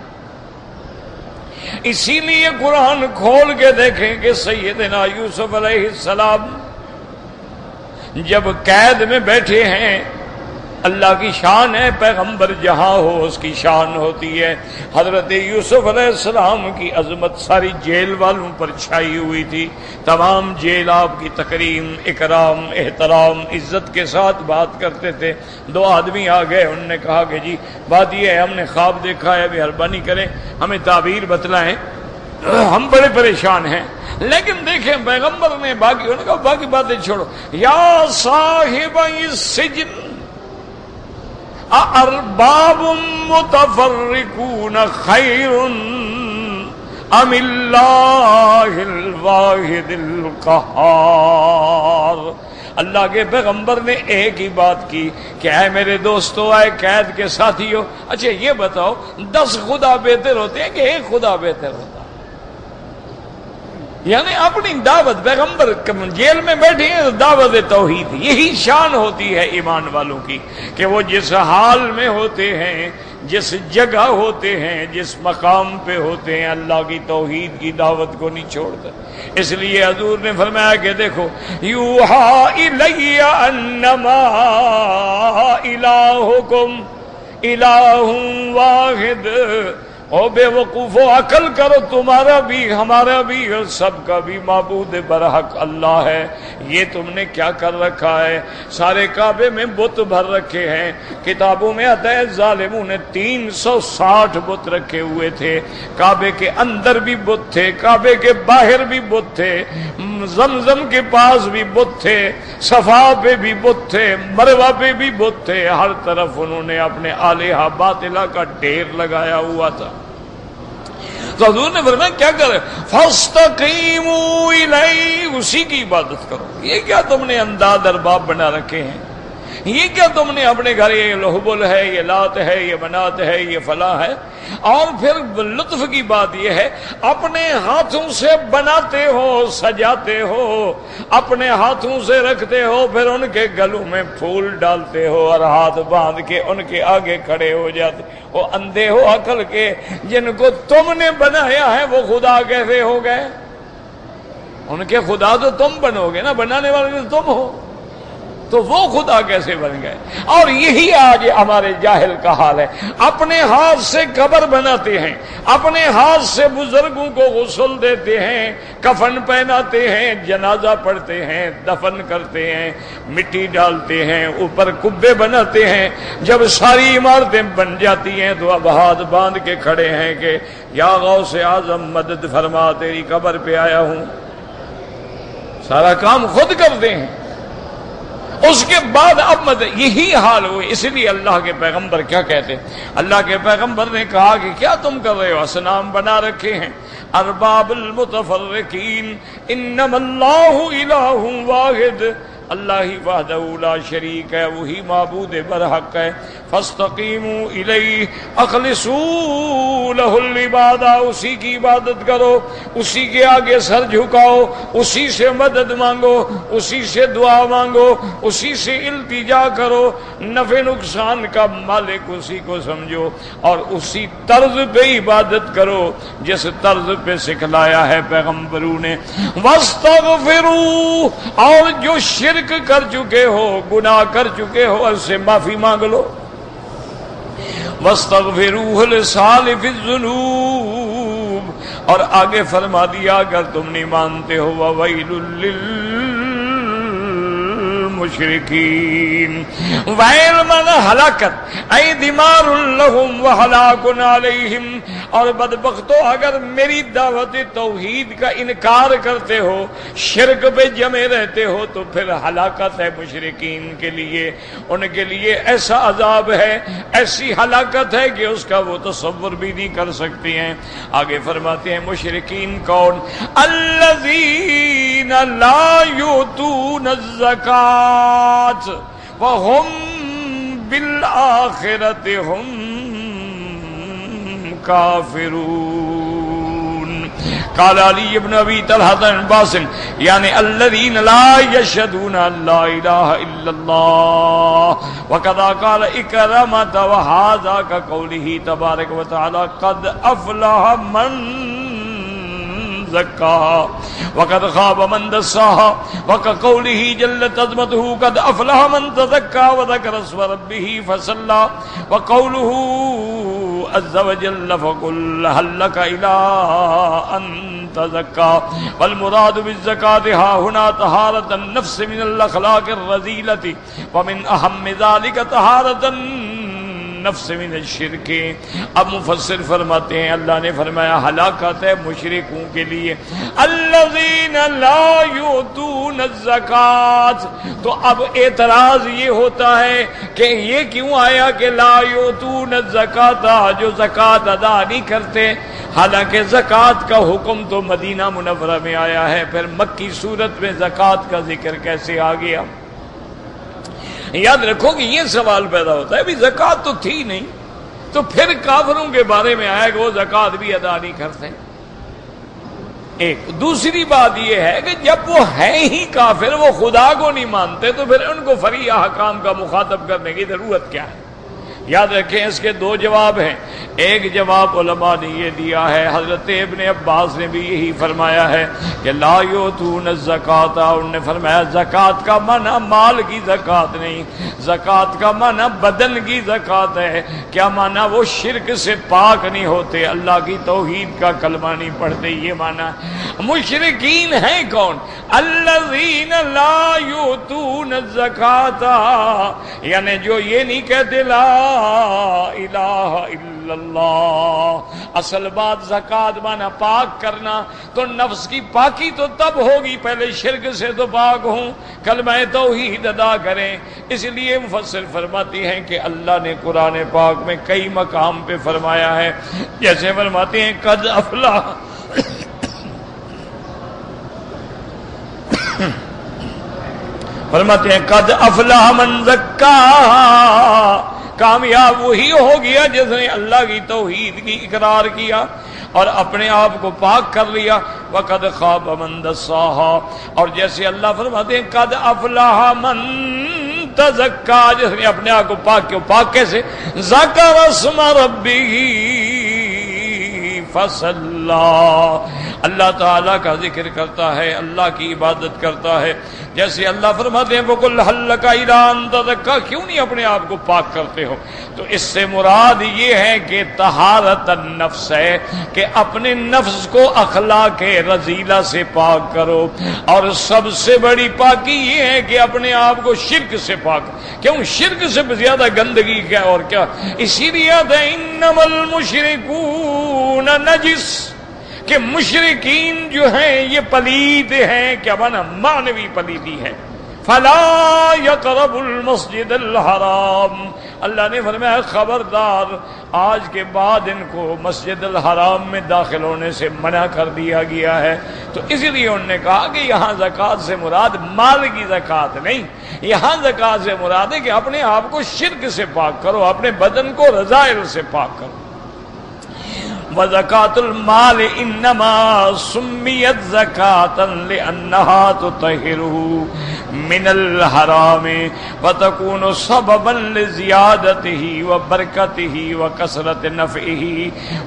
اسی لیے قرآن کھول کے دیکھیں کہ سیدنا یوسف علیہ السلام جب قید میں بیٹھے ہیں، اللہ کی شان ہے، پیغمبر جہاں ہو اس کی شان ہوتی ہے۔ حضرت یوسف علیہ السلام کی عظمت ساری جیل والوں پر چھائی ہوئی تھی، تمام جیل آپ کی تکریم، اکرام، احترام، عزت کے ساتھ بات کرتے تھے۔ دو آدمی آ گئے، انہوں نے کہا کہ جی بات یہ ہے ہم نے خواب دیکھا ہے، مہربانی کریں ہمیں تعبیر بتلائیں، ہم بڑے پریشان ہیں۔ لیکن دیکھیں پیغمبر نے انہوں نے کہا باقی باتیں چھوڑو، یا صاحب السجن ارباب متفرقون خیر ام اللہ الواحد القہار۔ اللہ کے پیغمبر نے ایک ہی بات کی کہ اے میرے دوستو، اے قید کے ساتھیو، اچھا یہ بتاؤ 10 خدا بہتر ہوتے ہیں کہ ایک خدا بہتر ہوتا؟ یعنی اپنی دعوت، پیغمبر جیل میں بیٹھے ہیں، دعوت توحید، یہی شان ہوتی ہے ایمان والوں کی کہ وہ جس حال میں ہوتے ہیں، جس جگہ ہوتے ہیں، جس مقام پہ ہوتے ہیں، اللہ کی توحید کی دعوت کو نہیں چھوڑتے۔ اس لیے حضور نے فرمایا کہ دیکھو یوحا الی انما الہکم الہ واحد، او بے وقوفو عقل کرو، تمہارا بھی ہمارا بھی اور سب کا بھی معبود برحق اللہ ہے۔ یہ تم نے کیا کر رکھا ہے؟ سارے کعبے میں بت بھر رکھے ہیں۔ کتابوں میں آتا ہے ظالموں نے 360 بت رکھے ہوئے تھے، کعبے کے اندر بھی بت تھے، کعبے کے باہر بھی بت تھے، زمزم کے پاس بھی بت تھے، صفا پہ بھی بت تھے، مروہ پہ بھی بت تھے، ہر طرف انہوں نے اپنے آلہہ باطلہ کا ڈھیر لگایا ہوا تھا۔ تو حضور نے فرمایا کیا کرے؟ فاستقیموا الیہ، اسی کی عبادت کرو۔ یہ کیا تم نے انداز ارباب بنا رکھے ہیں؟ یہ کیا تم نے اپنے گھر یہ لہبل ہے، یہ لات ہے، یہ منات ہے، یہ فلاں ہے؟ اور پھر لطف کی بات یہ ہے اپنے ہاتھوں سے بناتے ہو، سجاتے ہو، اپنے ہاتھوں سے رکھتے ہو، پھر ان کے گلوں میں پھول ڈالتے ہو اور ہاتھ باندھ کے ان کے آگے کھڑے ہو جاتے ہو۔ اندھے ہو عقل کے، جن کو تم نے بنایا ہے وہ خدا کیسے ہو گئے؟ ان کے خدا تو تم بنو گے نا، بنانے والے تو تم ہو، تو وہ خدا کیسے بن گئے؟ اور یہی آج ہمارے جاہل کا حال ہے، اپنے ہاتھ سے قبر بناتے ہیں، اپنے ہاتھ سے بزرگوں کو غسل دیتے ہیں، کفن پہناتے ہیں، جنازہ پڑھتے ہیں، دفن کرتے ہیں، مٹی ڈالتے ہیں، اوپر کبے بناتے ہیں۔ جب ساری عمارتیں بن جاتی ہیں تو اب ہاتھ باندھ کے کھڑے ہیں کہ یا غوث اعظم مدد فرما، تیری قبر پہ آیا ہوں۔ سارا کام خود کرتے ہیں۔ اس کے بعد اب یہی حال ہوئے۔ اس لیے اللہ کے پیغمبر کیا کہتے ہیں؟ اللہ کے پیغمبر نے کہا کہ کیا تم کر رہے ہو؟ اصنام بنا رکھے ہیں، ارباب المتفرقین، انما اللہ الہ واحد، اللہ ہی وحدہ لا شریک ہے، وہی معبود برحق ہے۔ فاستقیموا الیہ، اخلصوا لہ العبادہ، اسی کی عبادت کرو، اسی کے آگے سر جھکاؤ، اسی سے مدد مانگو، اسی سے دعا مانگو، اسی سے التجا کرو، نفع نقصان کا مالک اسی کو سمجھو، اور اسی طرز پہ عبادت کرو جس طرز پہ سکھلایا ہے پیغمبروں نے۔ واستغفروا، اور جو شرک کر چکے ہو، گناہ کر چکے ہو، اس سے معافی مانگ لو۔ واستغفروہ لسالف الذنوب، اور آگے فرما دیا اگر تم نہیں مانتے ہو وویل للمشرکین، ویل من ہلاکت، ای دمار لہم وہلاک علیہم، اور بدبختو اگر میری دعوت توحید کا انکار کرتے ہو، شرک پہ جمے رہتے ہو، تو پھر ہلاکت ہے مشرکین کے لیے، ان کے لیے ایسا عذاب ہے، ایسی ہلاکت ہے کہ اس کا وہ تصور بھی نہیں کر سکتے ہیں۔ آگے فرماتے ہیں مشرکین کون؟ الذین لا یؤتون الزکاۃ وہم بالآخرۃ ہم کافرون، قال علی بن ابی طلحہ بن عباس یعنی الذین لا یشهدون لا الہ الا اللہ وکذا قال اکرمۃ وہذا کقولہ تبارک وتعالی قد افلح من زکاها وقد خاب من دساها وكقوله جلت عظمته قد افلح من تزكى وذكر اسم ربه فصلى وقوله عز وجل فقل هل لك الى ان تزكى والمراد بالزكاة ها هنا طهارة النفس من الاخلاق الرذيلة ومن اهم ذلك طهارة نفس من الشرک. اب مفسر فرماتے ہیں اللہ نے فرمایا ہلاکت ہے مشرکوں کے لیے الذین لا یؤتون الزکات. تو اب اعتراض یہ ہوتا ہے کہ یہ کیوں آیا کہ لا یؤتون الزکات، جو زکات ادا نہیں کرتے، حالانکہ زکات کا حکم تو مدینہ منورہ میں آیا ہے، پھر مکی صورت میں زکات کا ذکر کیسے آ گیا؟ یاد رکھو کہ یہ سوال پیدا ہوتا ہے بھی زکات تو تھی نہیں تو پھر کافروں کے بارے میں آیا کہ وہ زکات بھی ادا نہیں کرتے. ایک دوسری بات یہ ہے کہ جب وہ ہیں ہی کافر، وہ خدا کو نہیں مانتے، تو پھر ان کو فری احکام کا مخاطب کرنے کی ضرورت کیا ہے؟ یاد رکھیں اس کے دو جواب ہیں. ایک جواب علماء نے یہ دیا ہے، حضرت ابن عباس نے بھی یہی فرمایا ہے کہ لا یؤتون الزکات، انہوں نے فرمایا زکات کا معنی مال کی زکات نہیں، زکات کا معنی بدن کی زکات ہے. کیا معنی؟ وہ شرک سے پاک نہیں ہوتے، اللہ کی توحید کا کلمہ نہیں پڑھتے، یہ معنی. مشرکین ہیں کون؟ الذین لا یؤتون الزکات، یعنی جو یہ نہیں کہتے لا الہ الا اللہ. اصل بات زکات مانا پاک کرنا، تو نفس کی پاکی تو تب ہوگی پہلے شرک سے تو پاک ہوں، کلمہ توحید ادا کریں. اس لیے مفسر فرماتی ہیں کہ اللہ نے قرآن پاک میں کئی مقام پہ فرمایا ہے، جیسے فرماتے ہیں قد افلح، فرماتے ہیں قد افلح من زکاہا، کامیاب وہی ہو گیا جس نے اللہ کی توحید کی اقرار کیا اور اپنے آپ کو پاک کر لیا. وقد خاب من دساہا، اور جیسے اللہ فرماتے ہیں قد افلح من تزکا، جس نے اپنے آپ کو پاک کیا. پاک کیسے؟ ذکر اسم ربہ فصلی، اللہ تعالیٰ کا ذکر کرتا ہے، اللہ کی عبادت کرتا ہے. جیسے اللہ فرماتے ہیں وَقُلْ هَلْ لَكَ إِلَىٰ أَن تَزَكَّىٰ، کیوں نہیں اپنے آپ کو پاک کرتے ہو؟ تو اس سے مراد یہ ہے کہ طہارت النفس ہے کہ اپنے نفس کو اخلاق رذیلہ سے پاک کرو. اور سب سے بڑی پاکی یہ ہے کہ اپنے آپ کو شرک سے پاک. کیوں؟ شرک سے زیادہ گندگی کیا اور کیا؟ اسی لیے انما المشرکون نجس، کہ مشرکین جو ہیں یہ پلید ہیں. کیا مانا؟ معنوی پلیدی ہے. فلا یقرب المسجد الحرام، اللہ نے فرمایا خبردار آج کے بعد ان کو مسجد الحرام میں داخل ہونے سے منع کر دیا گیا ہے. تو اسی لیے انہوں نے کہا کہ یہاں زکوٰۃ سے مراد مال کی زکوٰۃ نہیں، یہاں زکوٰۃ سے مراد ہے کہ اپنے آپ کو شرک سے پاک کرو، اپنے بدن کو رذائل سے پاک کرو. وَزَكَاةُ الْمَالِ إِنَّمَا سُمِّيَتْ زَكَاةً لِأَنَّهَا تُطَهِّرُهُ مِنَ الْحَرَامِ وَتَكُونُ سَبَبًا لِزِيَادَتِهِ وَبَرَكَتِهِ وَكَثْرَةِ نَفْعِهِ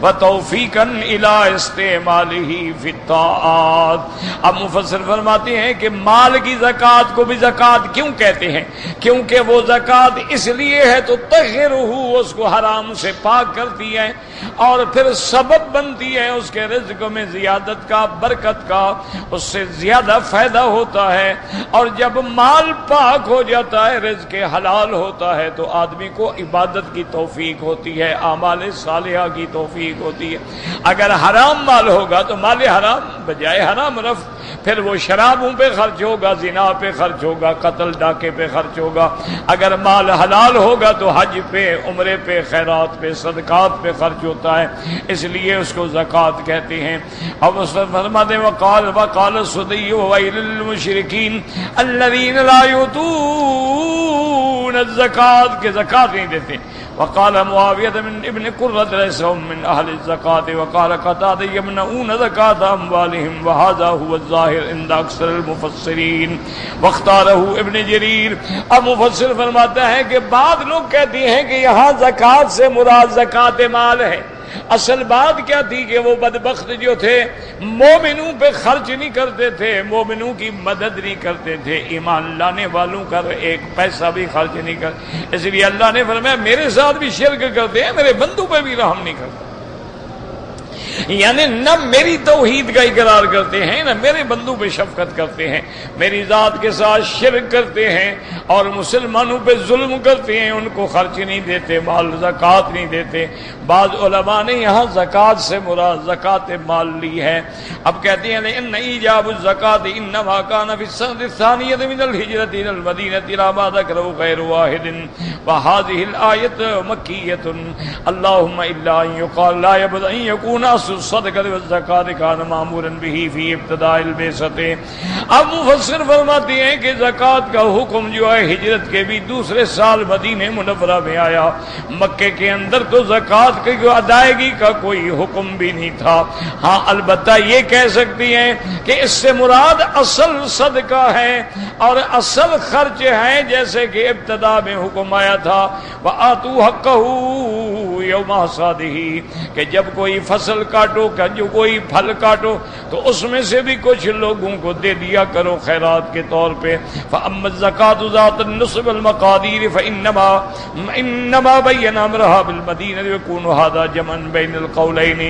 وَتَوْفِيقًا إِلَىٰ اسْتِعْمَالِهِ فِي الطَّاعَاتِ. اب مفسر فرماتے ہیں کہ مال کی زکوٰۃ کو بھی زکوٰۃ کیوں کہتے ہیں؟ کیونکہ وہ زکوٰۃ اس لیے ہے تو تطہرہ، اس کو حرام سے پاک کرتی ہے اور پھر سبب بنتی ہے اس کے رزق میں زیادت کا، برکت کا، اس سے زیادہ فائدہ ہوتا ہے. اور جب مال پاک ہو جاتا ہے، رزق حلال ہوتا ہے، تو آدمی کو عبادت کی توفیق ہوتی ہے، اعمال صالحہ کی توفیق ہوتی ہے. اگر حرام مال ہوگا تو مال حرام بجائے حرام رفع، پھر وہ شرابوں پہ خرچ ہوگا، زنا پہ خرچ ہوگا، قتل ڈاکے پہ خرچ ہوگا. اگر مال حلال ہوگا تو حج پہ، عمرے پہ، خیرات پہ، صدقات پہ خرچ ہوتا ہے، اس لیے اس کو زکوٰۃ کہتے ہیں. اب اس پر فرماتے ہیں وقال الصدی وویل للمشرکین الذین لا یؤتون يؤتون الزکات کہ زکات نہیں دیتے. وقال معاویہ ابن قرۃ ليس هم من اهل الزکات وقال قتادہ يمنعون زکات اموالهم وهذا هو الظاهر عند اکثر المفسرین واختاره ابن جریر. اب مفسر فرماتا ہے کہ بعض لوگ کہتے ہیں کہ یہاں زکات سے مراد زکات مال ہے. اصل بات کیا تھی کہ وہ بدبخت جو تھے مومنوں پہ خرچ نہیں کرتے تھے, مومنوں کی مدد نہیں کرتے تھے, ایمان لانے والوں کا ایک پیسہ بھی خرچ نہیں کرتے. اس لیے اللہ نے فرمایا میرے ساتھ بھی شرک کرتے ہیں, میرے بندوں پہ بھی رحم نہیں کرتے. یعنی نہ میری توحید کا اقرار کرتے ہیں نہ میرے بندوں پہ شفقت کرتے ہیں, میری ذات کے ساتھ شرک کرتے ہیں اور مسلمانوں پہ ظلم کرتے ہیں, ان کو خرچ نہیں دیتے, مال زکات نہیں دیتے. بعض علماء نے یہاں زکات سے مراد زکات مال لی ہے. اب کہتے ہیں ان ایجاب الزکات انما کان فی السنۃ الثانیہ من الہجرۃ الی المدینہ لا ما ذکر غیر واحد وهذه الآیۃ مکیۃ اللهم الا ان یقال لا يبد ان یکون الصدقۃ والزکات کان مامورا به فی ابتداء البعثۃ. اب مفسر فرماتے ہیں کہ زکات کا حکم جو ہے ہجرت کے بھی دوسرے سال مدینہ منورہ میں آیا. مکے کے اندر تو زکات کی ادائیگی کا کوئی حکم بھی نہیں تھا. ہاں البتہ یہ کہہ سکتی ہیں کہ اس سے مراد اصل صدقہ ہے اور اصل خرچ ہے, جیسے کہ ابتدا میں حکم آیا تھا وآتوا حقہ یوم حصادہ کہ جب کوئی فصل کاٹو جو کوئی پھل کاٹو تو اس میں سے بھی کچھ لوگوں کو دے دیا کرو خیرات کے طور پہ. فاما الزکاة ذات النصب والمقادیر فانما بین امرها بالمدینہ یکون هذا جمعا بین القولین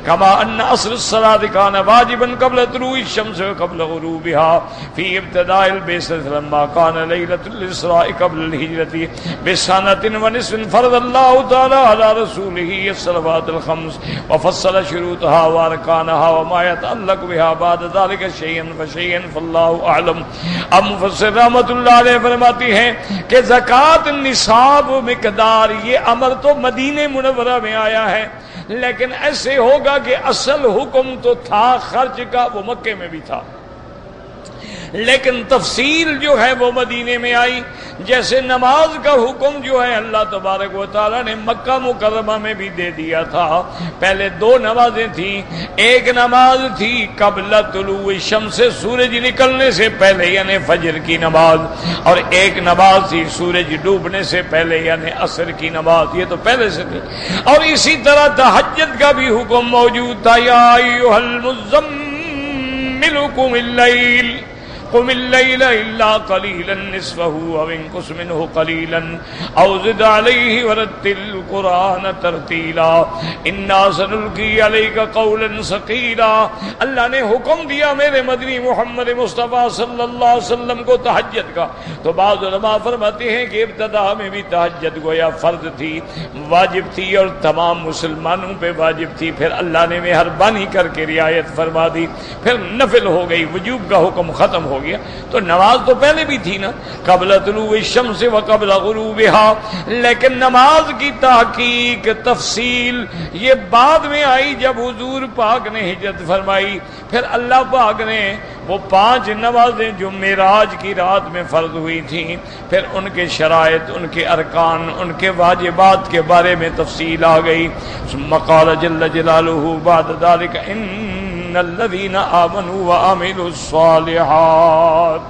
كما ان اصل الصلاة كان واجبا قبل طلوع الشمس وقبل غروبها في ابتداء البعثة لما كان ليلة الإسراء قبل الهجرة بسنة ونصف فرض الله تعالى على رسوله الصلوات الخمس وفصل شروطها وارکانها وما يتعلق بها بعد ذلك شيئا فشيئا فالله اعلم. اب مفسر رحمۃ اللہ علیہ فرماتی ہیں کہ زکات نصاب مقدار یہ امر تو مدینہ منورہ میں آیا ہے, لیکن ایسے ہوگا کہ اصل حکم تو تھا خرچ کا وہ مکے میں بھی تھا, لیکن تفصیل جو ہے وہ مدینے میں آئی. جیسے نماز کا حکم جو ہے اللہ تبارک و تعالیٰ نے مکہ مکرمہ میں بھی دے دیا تھا. پہلے دو نمازیں تھیں, ایک نماز تھی قبل طلوع الشمس سورج نکلنے سے پہلے یعنی فجر کی نماز, اور ایک نماز تھی سورج ڈوبنے سے پہلے یعنی عصر کی نماز, یہ تو پہلے سے تھی. اور اسی طرح تہجد کا بھی حکم موجود تھا, یا ایھا المزمل قم اللیل قم اللیل الا قلیلا نصفه او انقص منه قلیلا او زد علیہ ورتل القرآن ترتیلا انا سنلقی علیک قولا ثقیلا. اللہ نے حکم دیا میرے مدنی محمد مصطفیٰ صلی اللہ علیہ وسلم کو تہجد کا. تو بعض علماء فرماتے ہیں کہ ابتدا میں بھی تہجد گویا فرض تھی, واجب تھی اور تمام مسلمانوں پہ واجب تھی, پھر اللہ نے مہربانی کر کے رعایت فرما دی, پھر نفل ہو گئی, وجوب کا حکم ختم ہو گیا. تو نماز تو پہلے بھی تھی نا قبل طلوع الشمس و قبل غروبها, لیکن نماز کی تحقیق تفصیل یہ بعد میں آئی جب حضور پاک نے ہجرت فرمائی. پھر اللہ پاک نے وہ 5 نمازیں جو معراج کی رات میں فرض ہوئی تھیں, پھر ان کے شرائط, ان کے ارکان, ان کے واجبات کے بارے میں تفصیل آ گئی. ثم قال جل جلالہ بعد ذلك ان الذين آمنوا وعملوا الصالحات.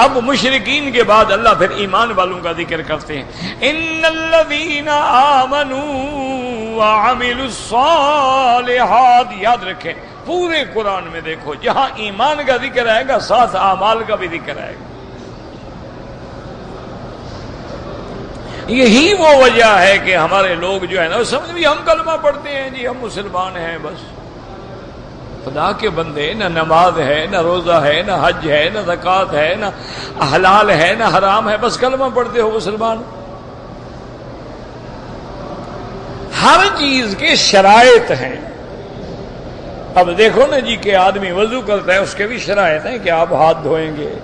اب مشرکین کے بعد اللہ پھر ایمان والوں کا ذکر کرتے ہیں. ان الذين آمنوا وعملوا الصالحات, یاد رکھیں پورے قرآن میں دیکھو جہاں ایمان کا ذکر آئے گا ساتھ اعمال کا بھی ذکر آئے گا. یہی وہ وجہ ہے کہ ہمارے لوگ جو ہے نا سمجھ بھی ہم کلمہ پڑھتے ہیں جی ہم مسلمان ہیں, بس خدا کے بندے, نہ نماز ہے نہ روزہ ہے نہ حج ہے نہ زکوٰۃ ہے نہ حلال ہے نہ حرام ہے, بس کلمہ پڑھتے ہو مسلمان. ہر چیز کے شرائط ہیں. اب دیکھو نا جی کہ آدمی وضو کرتا ہے اس کے بھی شرائط ہیں کہ آپ ہاتھ دھوئیں گے,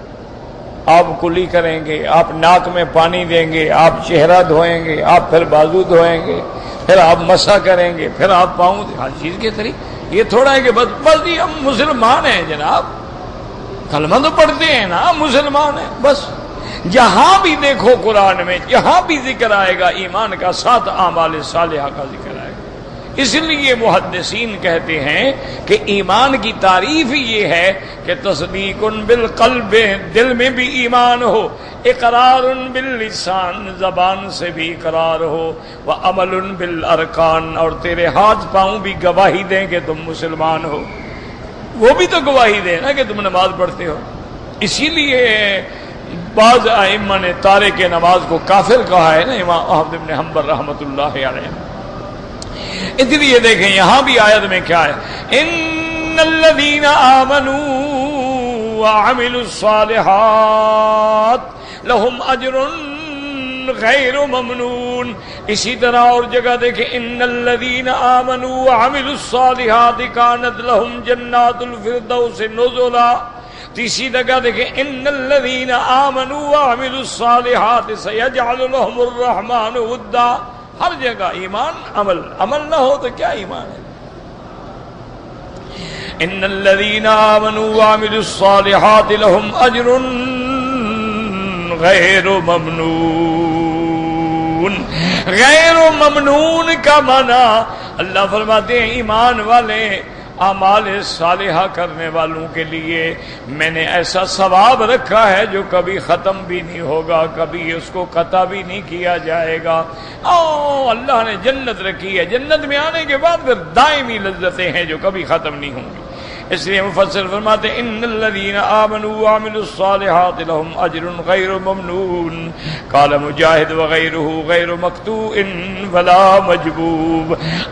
آپ کلی کریں گے, آپ ناک میں پانی دیں گے, آپ چہرہ دھوئیں گے, آپ پھر بازو دھوئیں گے, پھر آپ مسح کریں گے, پھر آپ پاؤں, ہر چیز کے طریقے. یہ تھوڑا ہے کہ بس جی ہم مسلمان ہیں جناب, کلمہ تو پڑھتے ہیں نا، مسلمان ہیں بس۔ جہاں بھی دیکھو قرآن میں جہاں بھی ذکر آئے گا ایمان کا، ساتھ اعمال صالحہ کا ذکر آئے گا۔ اس لیے محدثین کہتے ہیں کہ ایمان کی تعریف یہ ہے کہ تصدیق بالقلب، دل میں بھی ایمان ہو، اقرار باللسان، زبان سے بھی اقرار ہو، وعمل بالارکان، اور تیرے ہاتھ پاؤں بھی گواہی دیں کہ تم مسلمان ہو۔ وہ بھی تو گواہی دیں نا کہ تم نماز پڑھتے ہو۔ اسی لیے بعض ائمہ نے تارک نماز کو کافر کہا ہے نا، امام احمد بن حنبل رحمۃ اللہ علیہ۔ اس لیے دیکھیں یہاں بھی آیت میں کیا ہے، ان الذین آمنوا وعملوا الصالحات لہم اجر غیر ممنون۔ اسی طرح اور جگہ دیکھیں، ان الذین آمنوا وعملوا الصالحات کانت لہم جنات الفردوس نزلا۔ تیسری جگہ دیکھیں، ان الذین آمنوا وعملوا الصالحات سیجعل لہم الرحمن ودا۔ ہر جگہ ایمان عمل، عمل نہ ہو تو کیا ایمان ہے؟ ان الذین آمنوا وعملوا الصالحات لہم اجر غیر ممنون۔ غیر ممنون کا معنی اللہ فرماتے ہیں ایمان والے اعمال صالحہ کرنے والوں کے لیے میں نے ایسا ثواب رکھا ہے جو کبھی ختم بھی نہیں ہوگا، کبھی اس کو قطع بھی نہیں کیا جائے گا۔ اللہ نے جنت رکھی ہے، جنت میں آنے کے بعد پھر دائمی لذتیں ہیں جو کبھی ختم نہیں ہوں گی۔ اس لیے مفسر فرماتے ہیں ان الذین آمنوا وعملوا الصالحات لهم اجر غیر ممنون۔ قال مجاہد وغیرہ غیر مقطوع ولا مجبوب۔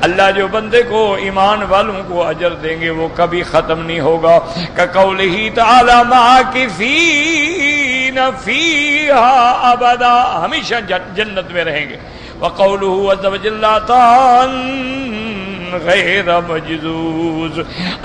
اللہ جو بندے کو ایمان والوں کو اجر دیں گے وہ کبھی ختم نہیں ہوگا، کقولہ تعالی ماکثین فیہا ابدا، ہمیشہ جنت میں رہیں گے۔ وقولہ عز وجل عطاء غیر مجذوذ،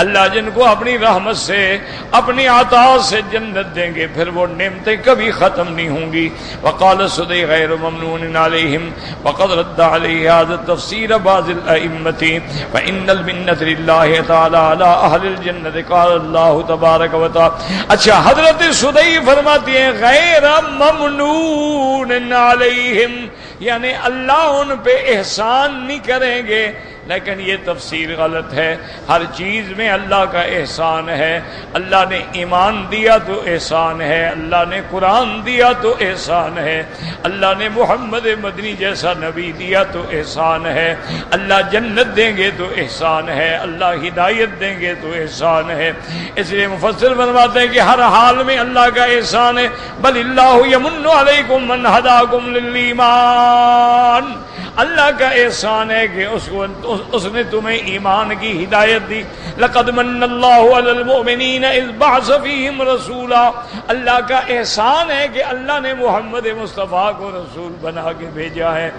اللہ جن کو اپنی رحمت سے اپنی عطا سے جنت دیں گے پھر وہ نعمتیں کبھی ختم نہیں ہوں گی۔ وقال السدی غیر ممنون علیہم وقد رد علیہ هذا التفسیر بعض الائمۃ فإن المنة للہ تعالی علی اہل الجنۃ قال اللہ تبارک و تعالی۔ اچھا، حضرت سدی فرماتی ہیں غیر ممنون علیہم، یعنی اللہ ان پہ احسان نہیں کریں گے، لیکن یہ تفسیر غلط ہے۔ ہر چیز میں اللہ کا احسان ہے۔ اللہ نے ایمان دیا تو احسان ہے، اللہ نے قرآن دیا تو احسان ہے، اللہ نے محمد مدنی جیسا نبی دیا تو احسان ہے، اللہ جنت دیں گے تو احسان ہے، اللہ ہدایت دیں گے تو احسان ہے۔ اس لیے مفسر فرماتے ہیں کہ ہر حال میں اللہ کا احسان ہے۔ بل اللہ یمن علیکم من ہداکم للایمان، اللہ کا احسان ہے کہ اس نے تمہیں ایمان کی ہدایت دی۔ لقد من اللہ علی المؤمنین اذ بعث فیہم رسولا، اللہ کا احسان ہے کہ اللہ نے محمد مصطفیٰ کو رسول بنا کے بھیجا ہے۔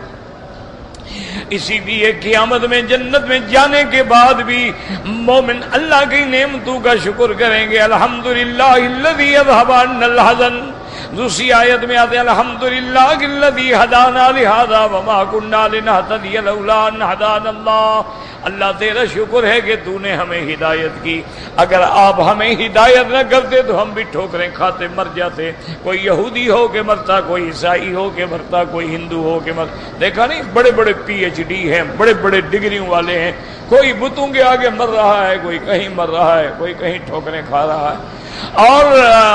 اسی لیے قیامت میں جنت میں جانے کے بعد بھی مومن اللہ کی نعمتوں کا شکر کریں گے۔ الحمدللہ الذی اذھب عنا الحزن۔ دوسری آیت میں آتے ہیں الحمدللہ الذی ہدانا لہذا وما کنا لنہتدی لولا ان ہدانا اللہ۔ اللہ تیرا شکر ہے کہ تو نے ہمیں ہدایت کی، اگر آپ ہمیں ہدایت نہ کرتے تو ہم بھی ٹھوکریں کھاتے مر جاتے۔ کوئی یہودی ہو کے مرتا، کوئی عیسائی ہو کے مرتا، کوئی ہندو ہو کے مرتا۔ دیکھا نہیں، بڑے بڑے پی ایچ ڈی ہیں، بڑے بڑے ڈگریوں والے ہیں، کوئی بتوں کے آگے مر رہا ہے، کوئی کہیں مر رہا ہے، کوئی کہیں ٹھوکریں کھا رہا ہے۔ اور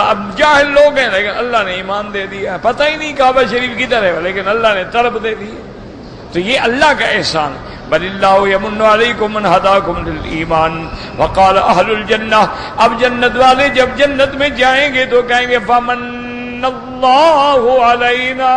اب جاہل لوگ ہیں لیکن اللہ نے ایمان دے دیا، پتہ ہی نہیں کعبہ شریف کدھر ہے لیکن اللہ نے طرف دے دی۔ تو یہ اللہ کا احسان۔ بل اللہ یمن علیکم من ہداکم للایمان وقال اہل الجنہ، اب جنت والے جب جنت میں جائیں گے تو کہیں گے فمن اللہ علینا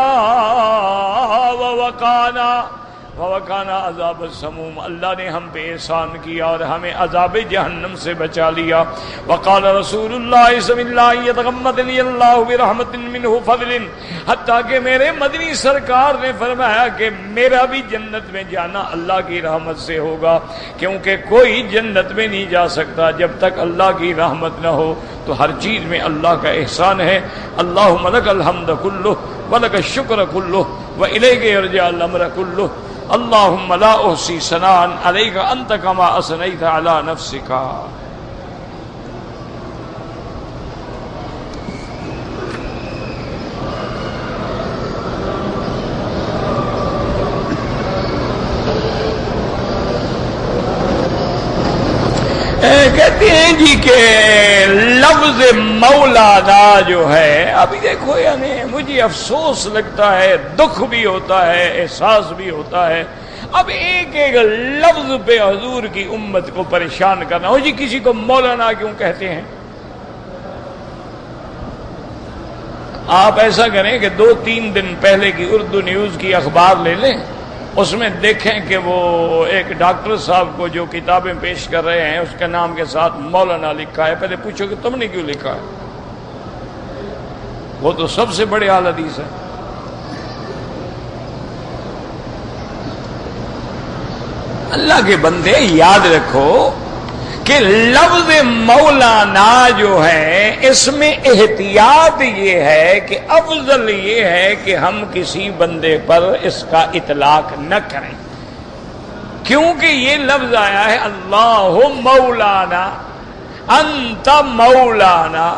ووقانا عذاب السموم، اللہ نے ہم پہ احسان کیا اور ہمیں عذاب جہنم سے بچا لیا۔ وقال رسول اللہ صلی اللہ علیہ وسلم یتغمدنی اللہ برحمت منہ فضل، حتیٰ کہ میرے مدنی سرکار نے فرمایا کہ میرا بھی جنت میں جانا اللہ کی رحمت سے ہوگا، کیونکہ کوئی جنت میں نہیں جا سکتا جب تک اللہ کی رحمت نہ ہو۔ تو ہر چیز میں اللہ کا احسان ہے۔ اللہم لک الحمد کلہ ولک الشکر کلہ والیک یرجع الامر کلہ، اللہم لا احصی ثناء علیک انت کما اثنیت علی نفسک۔ کہتے ہیں جی کہ لفظ مولانا جو ہے، ابھی دیکھو یعنی مجھے افسوس لگتا ہے، دکھ بھی ہوتا ہے، احساس بھی ہوتا ہے، اب ایک ایک لفظ پہ حضور کی امت کو پریشان کرنا ہو جی کسی کو مولانا کیوں کہتے ہیں؟ آپ ایسا کریں کہ 2-3 دن پہلے کی اردو نیوز کی اخبار لے لیں، اس میں دیکھیں کہ وہ ایک ڈاکٹر صاحب کو جو کتابیں پیش کر رہے ہیں اس کے نام کے ساتھ مولانا لکھا ہے، پہلے پوچھو کہ تم نے کیوں لکھا ہے؟ وہ تو سب سے بڑے اعلی حدیث ہے۔ اللہ کے بندے یاد رکھو کہ لفظ مولانا جو ہے اس میں احتیاط یہ ہے کہ افضل یہ ہے کہ ہم کسی بندے پر اس کا اطلاق نہ کریں، کیونکہ یہ لفظ آیا ہے اللہ مولانا انت مولانا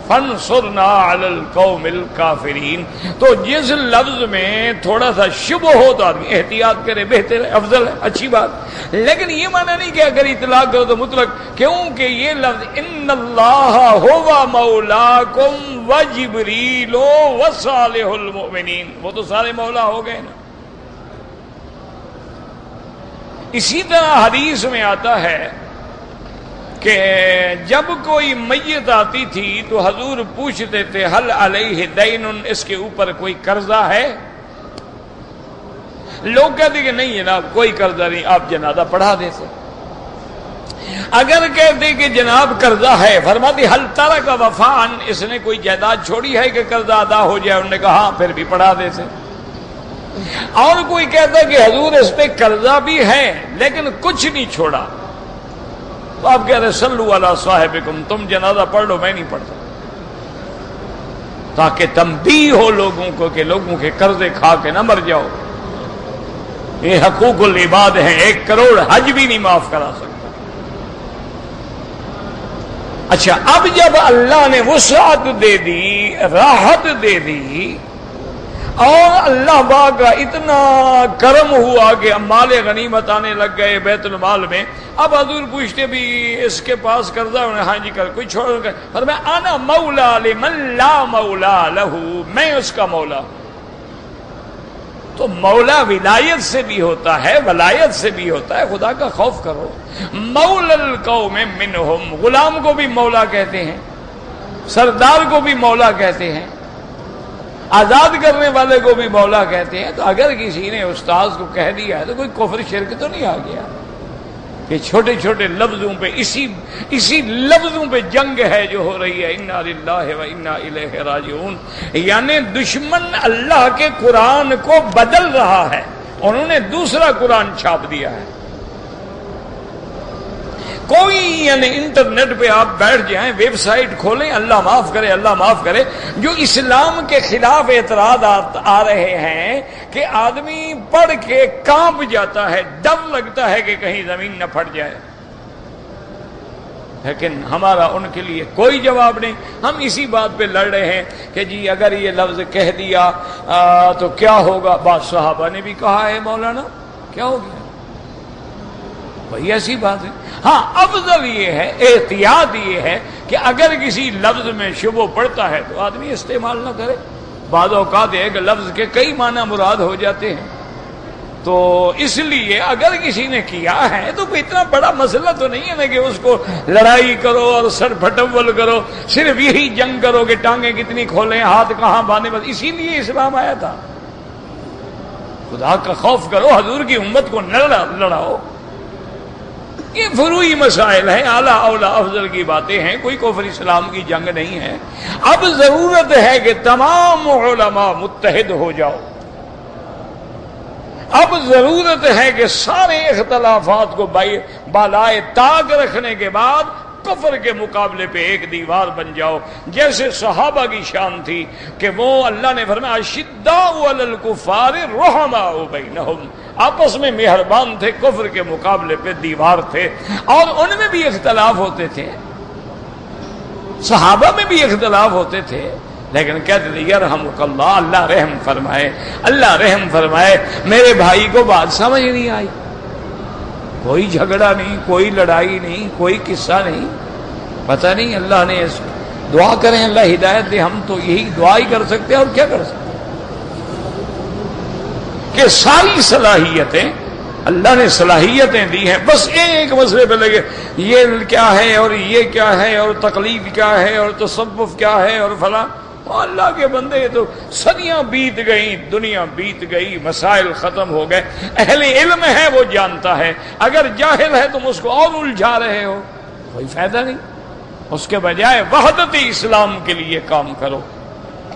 فانصرنا علی القوم الکافرین، تو جس لفظ میں تھوڑا سا شبہ ہو تو آدمی احتیاط کرے، بہتر ہے، افضل ہے، اچھی بات، لیکن یہ معنی نہیں کہ اگر اطلاق کرو تو مطلق، کیونکہ یہ لفظ ان اللہ هو مولاکم وجبریل وصالح المؤمنین، وہ تو سارے مولا ہو گئے نا۔ اسی طرح حدیث میں آتا ہے کہ جب کوئی میت آتی تھی تو حضور پوچھتے تھے حل علیہ دین، اس کے اوپر کوئی قرضہ ہے؟ لوگ کہتے کہ نہیں جناب کوئی قرضہ نہیں، آپ جنازہ پڑھا دیتے۔ اگر کہتے کہ جناب قرضہ ہے، فرماتے حل ترک وفان، اس نے کوئی جائیداد چھوڑی ہے کہ قرضہ ادا ہو جائے؟ انہوں نے کہا ہاں، پھر بھی پڑھا دیتے۔ اور کوئی کہتا کہ حضور اس پہ قرضہ بھی ہے لیکن کچھ نہیں چھوڑا، تو آپ کہہ رہے صلو علی صاحبکم، تم جنازہ پڑھ لو، میں نہیں پڑھتا، تاکہ تنبیہ ہو لوگوں کو کہ لوگوں کے قرضے کھا کے نہ مر جاؤ۔ یہ حقوق العباد ہیں، 1 کروڑ حج بھی نہیں معاف کرا سکتا۔ اچھا، اب جب اللہ نے وسعت دے دی، راحت دے دی، اور اللہ پاک کا اتنا کرم ہوا کہ مال غنیمت آنے لگ گئے بیت المال میں، اب حضور پوچھتے بھی اس کے پاس قرضہ؟ ہاں جی کر کوئی چھوڑ کر، اور میں انا مولا لمن لا مولا لہ، میں اس کا مولا ہوں۔ تو مولا ولایت سے بھی ہوتا ہے، ولایت سے بھی ہوتا ہے، خدا کا خوف کرو۔ مولا القوم منہم، غلام کو بھی مولا کہتے ہیں، سردار کو بھی مولا کہتے ہیں، آزاد کرنے والے کو بھی مولا کہتے ہیں۔ تو اگر کسی نے استاذ کو کہہ دیا ہے تو کوئی کفر شرک تو نہیں آ گیا کہ چھوٹے چھوٹے لفظوں پہ، اسی لفظوں پہ جنگ ہے جو ہو رہی ہے، انا للہ و انا الیہ راجعون، یعنی دشمن اللہ کے قرآن کو بدل رہا ہے، انہوں نے دوسرا قرآن چھاپ دیا ہے۔ کوئی یعنی انٹرنیٹ پہ آپ بیٹھ جائیں، ویب سائٹ کھولیں، اللہ معاف کرے، اللہ معاف کرے، جو اسلام کے خلاف اعتراضات آ رہے ہیں کہ آدمی پڑھ کے کانپ جاتا ہے، ڈر لگتا ہے کہ کہیں زمین نہ پھٹ جائے، لیکن ہمارا ان کے لیے کوئی جواب نہیں۔ ہم اسی بات پہ لڑ رہے ہیں کہ جی اگر یہ لفظ کہہ دیا تو کیا ہوگا؟ بعض صحابہ نے بھی کہا ہے مولانا، کیا ہو گیا؟ وہی ایسی بات ہے۔ ہاں، افضل یہ ہے، احتیاط یہ ہے کہ اگر کسی لفظ میں شبہ پڑتا ہے تو آدمی استعمال نہ کرے۔ بعض اوقات ایک لفظ کے کئی معنی مراد ہو جاتے ہیں، تو اس لیے اگر کسی نے کیا ہے تو کوئی اتنا بڑا مسئلہ تو نہیں ہے نا کہ اس کو لڑائی کرو اور سر پھٹول کرو، صرف یہی جنگ کرو کہ ٹانگیں کتنی کھولیں، ہاتھ کہاں باندھیں، بس اسی لیے اسلام آیا تھا۔ خدا کا خوف کرو، حضور کی امت کو نہ لڑاؤ۔ یہ فروعی مسائل ہیں، اعلیٰ اولا افضل کی باتیں ہیں، کوئی کفر اسلام کی جنگ نہیں ہے۔ اب ضرورت ہے کہ تمام علماء متحد ہو جاؤ، اب ضرورت ہے کہ سارے اختلافات کو بالائے طاق رکھنے کے بعد کفر کے مقابلے پہ ایک دیوار بن جاؤ، جیسے صحابہ کی شان تھی کہ وہ اللہ نے فرمایا اشداء علی الکفار رحماء بینہم، آپس میں مہربان تھے، کفر کے مقابلے پہ دیوار تھے، اور ان میں بھی اختلاف ہوتے تھے، صحابہ میں بھی اختلاف ہوتے تھے، لیکن کہتے تھے یرحمک اللہ، اللہ رحم فرمائے، اللہ رحم فرمائے۔ میرے بھائی کو بات سمجھ نہیں آئی، کوئی جھگڑا نہیں، کوئی لڑائی نہیں، کوئی قصہ نہیں، پتہ نہیں اللہ نے دعا کریں اللہ ہدایت دے، ہم تو یہی دعا ہی کر سکتے ہیں اور کیا کر سکتے ہیں کہ ساری صلاحیتیں اللہ نے صلاحیتیں دی ہیں، بس ایک مسئلے پہ لگے یہ کیا ہے اور یہ کیا ہے اور تقلید کیا ہے اور تصوف کیا ہے اور فلاں۔ اللہ کے بندے تو صدیاں بیت گئیں، دنیا بیت گئی، مسائل ختم ہو گئے، اہل علم ہے وہ جانتا ہے، اگر جاہل ہے تم اس کو اور الجھا رہے ہو، کوئی فائدہ نہیں۔ اس کے بجائے وحدت اسلام کے لیے کام کرو،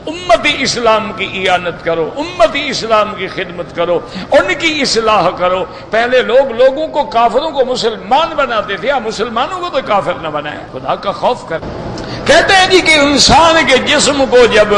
امت اسلام کی اعانت کرو، امت اسلام کی خدمت کرو، ان کی اصلاح کرو۔ پہلے لوگوں کو، کافروں کو مسلمان بناتے تھے، مسلمانوں کو تو کافر نہ بنائے، خدا کا خوف کر۔ کہتے ہیں جی کہ انسان کے جسم کو جب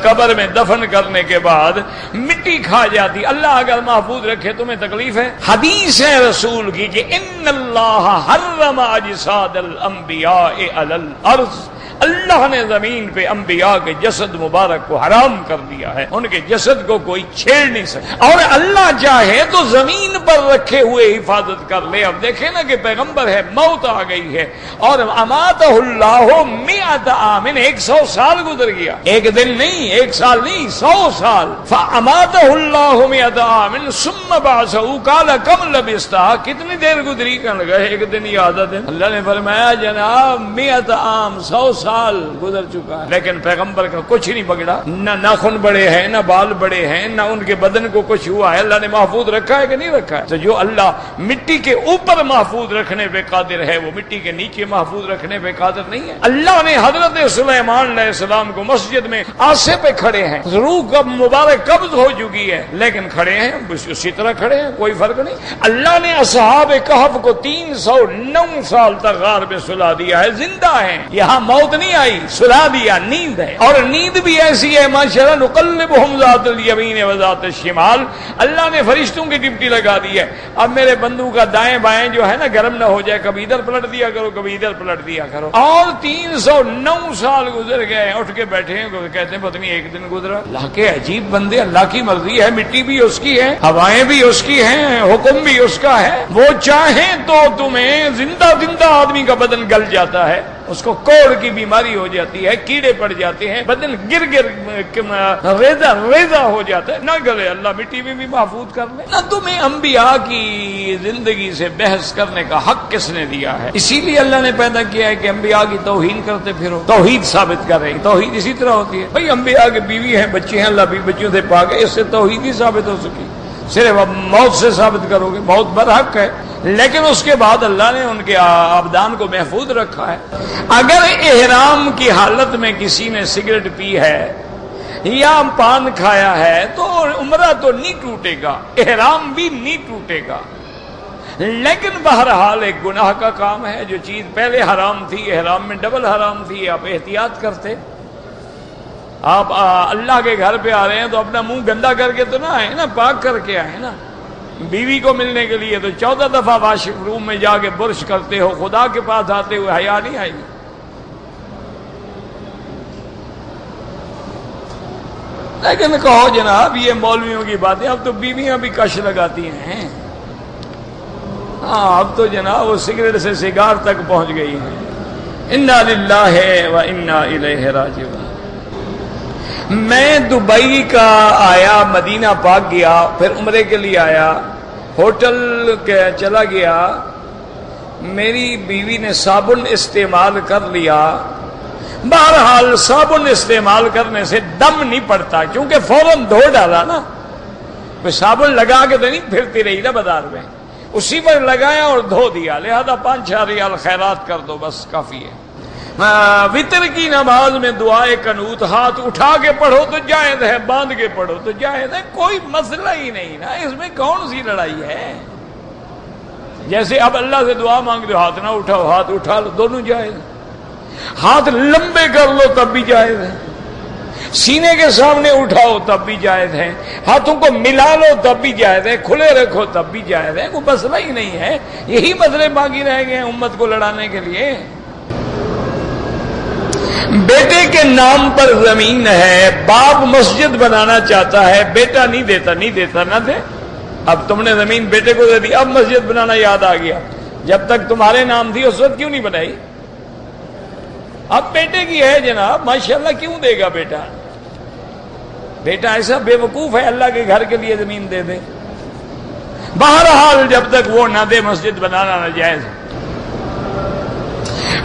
قبر میں دفن کرنے کے بعد مٹی کھا جاتی، اللہ اگر محفوظ رکھے تمہیں تکلیف ہے؟ حدیث ہے رسول کی کہ ان اللہ حرم اجساد الانبیاء علی الارض، اللہ نے زمین پہ انبیاء کے جسد مبارک کو حرام کر دیا ہے، ان کے جسد کو کوئی چھیڑ نہیں سکتا، اور اللہ چاہے تو زمین پر رکھے ہوئے حفاظت کر لے۔ اب دیکھیں نا کہ پیغمبر ہے، موت آ گئی ہے، اور اماتہ اللہ 100 عام، 100 سال گزر گیا، ایک دن نہیں، ایک سال نہیں، 100 سال۔ فاماتہ اللہ 100 عام ثم بعثہ قال کم لبثت، کتنی دیر گزری؟ کہنے لگا ایک دن یا آدھا دن۔ اللہ نے فرمایا جناب 100 عام، 100 سال گزر چکا ہے، لیکن پیغمبر کا کچھ نہیں بگڑا، نہ ناخن بڑے ہیں، نہ بال بڑے ہیں، نہ ان کے بدن کو کچھ ہوا ہے۔ اللہ نے محفوظ رکھا ہے کہ نہیں رکھا ہے؟ تو جو اللہ مٹی کے اوپر محفوظ رکھنے پہ قادر ہے، وہ مٹی کے نیچے محفوظ رکھنے پہ قادر نہیں ہے؟ اللہ نے حضرت سلیمان علیہ السلام کو مسجد میں آسے پہ کھڑے ہیں، روح کب مبارک قبض ہو چکی ہے، لیکن کھڑے ہیں اسی طرح کھڑے ہیں، کوئی فرق نہیں۔ اللہ نے اصحاب کہف کو 309 سال تک غار میں سلا دیا ہے، زندہ ہیں، یہاں موت نہیں آئی، سلا دیا، نیند ہے، اور نیند بھی ایسی ہے ماشاءاللہ نقلبہم ذات الیمین و ذات الشمال، اللہ نے فرشتوں کی ڈپٹی لگا دی ہے۔ اب میرے بندو کا دائیں بائیں جو ہے نا گرم نہ ہو جائے، کبھی ادھر پلٹ دیا کرو، کبھی ادھر پلٹ دیا کرو، اور 309 سال گزر گئے، اٹھ کے بیٹھے ہیں، کہتے ہیں پتہ نہیں ایک دن گزرا۔ اللہ کے عجیب بندے، اللہ کی مرضی ہے، مٹی بھی اس کی ہے، ہوائیں بھی اس کی ہیں، حکم بھی اس کا ہے، وہ چاہیں تو تمہیں زندہ آدمی کا بدن گل جاتا ہے، اس کو کوڑ کی بیماری ہو جاتی ہے، کیڑے پڑ جاتے ہیں، بدن گر ریزہ ہو جاتا ہے، نہ گلے، اللہ مٹی میں بھی محفوظ کر لے۔ نہ تمہیں انبیاء کی زندگی سے بحث کرنے کا حق کس نے دیا ہے؟ اسی لیے اللہ نے پیدا کیا ہے کہ انبیاء کی توہین کرتے پھرو، توحید ثابت کر رہے ہیں۔ توحید اسی طرح ہوتی ہے بھائی، انبیاء کے بیوی ہیں، بچے ہیں، اللہ بھی بچوں سے پاک ہے، اس سے توحید ہی ثابت ہو سکی، صرف اب موت سے ثابت کرو گے، موت برحق ہے، لیکن اس کے بعد اللہ نے ان کے ابدان کو محفوظ رکھا ہے۔ اگر احرام کی حالت میں کسی نے سگریٹ پی ہے یا پان کھایا ہے تو عمرہ تو نہیں ٹوٹے گا، احرام بھی نہیں ٹوٹے گا، لیکن بہرحال ایک گناہ کا کام ہے، جو چیز پہلے حرام تھی احرام میں ڈبل حرام تھی، آپ احتیاط کرتے۔ آپ اللہ کے گھر پہ آ رہے ہیں تو اپنا منہ گندا کر کے تو نہ آئے نا، پاک کر کے آئے نا۔ بیوی کو ملنے کے لیے تو 14 دفعہ واش روم میں جا کے برش کرتے ہو، خدا کے پاس آتے ہوئے حیا نہیں آئی؟ لیکن کہو جناب یہ مولویوں کی باتیں، اب تو بیویاں بھی کش لگاتی ہیں، ہاں اب تو جناب وہ سگریٹ سے سگار تک پہنچ گئی ہیں۔ انا للہ و انا الیہ راجعون۔ میں دبئی کا آیا، مدینہ پاک گیا، پھر عمرے کے لیے آیا، ہوٹل کے چلا گیا، میری بیوی نے صابن استعمال کر لیا۔ بہرحال صابن استعمال کرنے سے دم نہیں پڑتا، کیونکہ فوراً دھو ڈالا نا، کوئی صابن لگا کے تو نہیں پھرتی رہی نا بازار میں، اسی پر لگایا اور دھو دیا، لہذا 5-6 ریال خیرات کر دو بس کافی ہے۔ وتر کی نماز میں دعائے قنوت ہاتھ اٹھا کے پڑھو تو جائز ہے، باندھ کے پڑھو تو جائز ہے، کوئی مسئلہ ہی نہیں نا، اس میں کون سی لڑائی ہے؟ جیسے اب اللہ سے دعا مانگ دو، ہاتھ نہ اٹھاؤ، ہاتھ اٹھا لو، دونوں جائز ہیں، ہاتھ لمبے کر لو تب بھی جائز ہے، سینے کے سامنے اٹھاؤ تب بھی جائز ہے، ہاتھوں کو ملا لو تب بھی جائز ہے، کھلے رکھو تب بھی جائز ہے، کوئی مسئلہ ہی نہیں ہے۔ یہی مسئلے باقی رہ گئے ہیں امت کو لڑانے کے لیے۔ بیٹے کے نام پر زمین ہے، باپ مسجد بنانا چاہتا ہے، بیٹا نہیں دیتا نہ دے، اب تم نے زمین بیٹے کو دے دی، اب مسجد بنانا یاد آ گیا، جب تک تمہارے نام تھی اس وقت کیوں نہیں بنائی؟ اب بیٹے کی ہے جناب، ماشاءاللہ کیوں دے گا بیٹا؟ بیٹا ایسا بے وقوف ہے اللہ کے گھر کے لیے زمین دے دے؟ بہرحال جب تک وہ نہ دے مسجد بنانا ناجائز ہے۔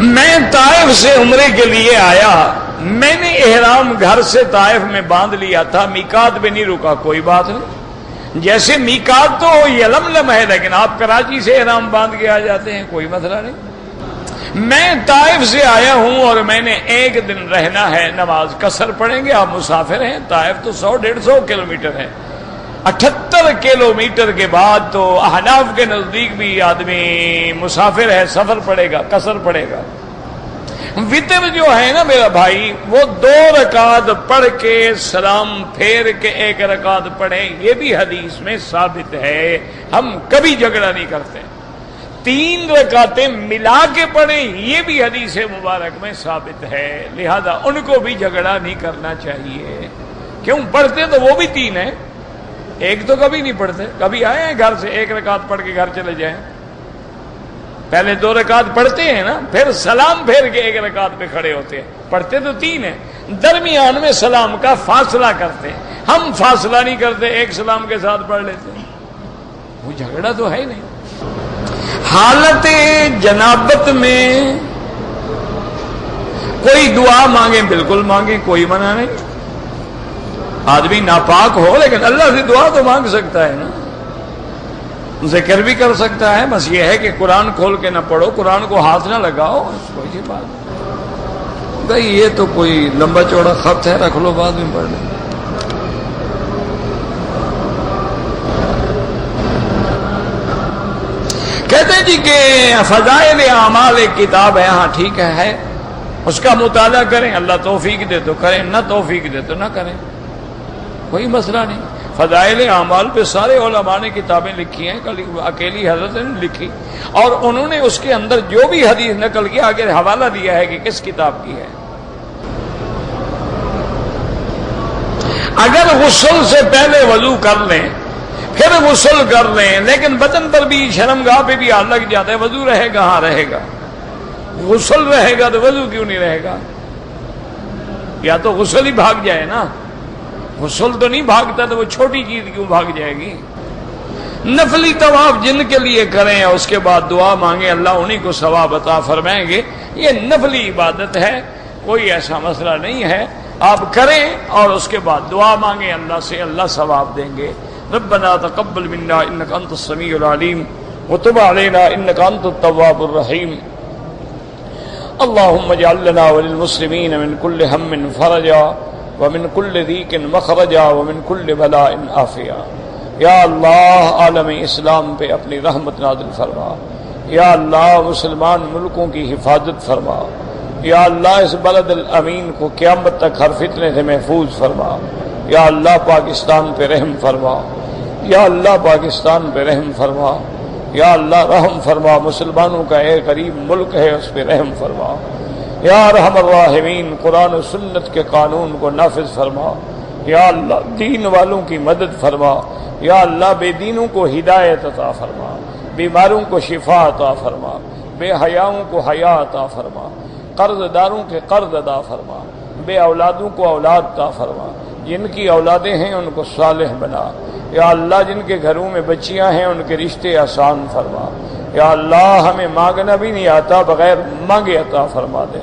میں طائف سے عمرے کے لیے آیا، میں نے احرام گھر سے طائف میں باندھ لیا تھا، میقات پہ نہیں رکا، کوئی بات نہیں۔ جیسے میقات تو یلملم ہے، لیکن آپ کراچی سے احرام باندھ کے آ جاتے ہیں، کوئی مسئلہ نہیں۔ میں طائف سے آیا ہوں اور میں نے ایک دن رہنا ہے، نماز قصر پڑھیں گے، آپ مسافر ہیں، طائف تو 100-150 کلومیٹر ہے، 78 کلومیٹر کے بعد تو احناف کے نزدیک بھی آدمی مسافر ہے، سفر پڑے گا، قصر پڑے گا۔ وطر جو ہے نا میرا بھائی، وہ 2 رکعت پڑھ کے سلام پھیر کے 1 رکعت پڑھیں، یہ بھی حدیث میں ثابت ہے، ہم کبھی جھگڑا نہیں کرتے۔ 3 رکعتیں ملا کے پڑھیں، یہ بھی حدیث مبارک میں ثابت ہے، لہذا ان کو بھی جھگڑا نہیں کرنا چاہیے۔ کیوں پڑھتے تو وہ بھی 3 ہیں، ایک تو کبھی نہیں پڑھتے۔ کبھی آئے ہیں گھر سے 1 رکعت پڑھ کے گھر چلے جائیں؟ پہلے 2 رکعت پڑھتے ہیں نا، پھر سلام پھیر کے 1 رکعت پہ کھڑے ہوتے ہیں، پڑھتے تو 3 ہیں، درمیان میں سلام کا فاصلہ کرتے ہیں۔ ہم فاصلہ نہیں کرتے، ایک سلام کے ساتھ پڑھ لیتے ہیں، وہ جھگڑا تو ہے ہی نہیں۔ حالت جنابت میں کوئی دعا مانگیں، بالکل مانگیں، کوئی منع نہیں۔ آدمی ناپاک ہو لیکن اللہ سے دعا تو مانگ سکتا ہے نا، ذکر بھی کر سکتا ہے، بس یہ ہے کہ قرآن کھول کے نہ پڑھو، قرآن کو ہاتھ نہ لگاؤ، کوئی سی بات نہیں۔ بھائی یہ تو کوئی لمبا چوڑا خط ہے، رکھ لو، بعد میں پڑھ لیں۔ کہتے ہیں جی کہ فضائل اعمال ایک کتاب ہے، ہاں ٹھیک ہے، اس کا مطالعہ کریں، اللہ توفیق دے تو کریں، نہ توفیق دے تو نہ کریں، کوئی مسئلہ نہیں۔ فضائل اعمال پہ سارے علماء نے کتابیں لکھی ہیں، اکیلی حضرت نے لکھی، اور انہوں نے اس کے اندر جو بھی حدیث نقل کیا آگے حوالہ دیا ہے کہ کس کتاب کی ہے۔ اگر غسل سے پہلے وضو کر لیں پھر غسل کر لیں، لیکن بدن پر بھی شرمگاہ پہ بھی ہاتھ لگ جاتا ہے، وضو رہے گا؟ ہاں رہے گا۔ غسل رہے گا تو وضو کیوں نہیں رہے گا؟ یا تو غسل ہی بھاگ جائے نا، غسل تو نہیں بھاگتا تو وہ چھوٹی چیز کیوں بھاگ جائے گی؟ نفلی طواف جن کے لیے کریں اور اس کے بعد دعا مانگیں، اللہ انہی کو ثواب عطا فرمائیں گے، یہ نفلی عبادت ہے، کوئی ایسا مسئلہ نہیں ہے، آپ کریں اور اس کے بعد دعا مانگیں اللہ سے، اللہ ثواب دیں گے۔ ربنا تقبل منا انك انت السميع العليم وتب علينا انك انت التواب الرحيم اللهم اجعل لنا وللمسلمين من كل هم فرجا ومن كل ضيق مخرجا ومن كل بلاء عافيا۔ یا اللہ عالم اسلام پہ اپنی رحمت نازل فرما، یا اللہ مسلمان ملکوں کی حفاظت فرما، یا اللہ اس بلد الامین کو قیامت تک ہر فتنے سے محفوظ فرما، یا اللہ پاکستان پہ رحم فرما، یا اللہ پاکستان پہ رحم فرما، یا اللہ رحم فرما، مسلمانوں کا ایک قریب ملک ہے اس پہ رحم فرما، یا ارحم الراحمین قرآن و سنت کے قانون کو نافذ فرما، یا اللہ دین والوں کی مدد فرما، یا اللہ بے دینوں کو ہدایت عطا فرما، بیماروں کو شفا عطا فرما، بے حیاؤں کو حیا عطا فرما، قرض داروں کے قرض عطا فرما، بے اولادوں کو اولاد عطا فرما، جن کی اولادیں ہیں ان کو صالح بنا، یا اللہ جن کے گھروں میں بچیاں ہیں ان کے رشتے آسان فرما، یا اللہ ہمیں مانگنا بھی نہیں آتا بغیر مانگے عطا فرما دے،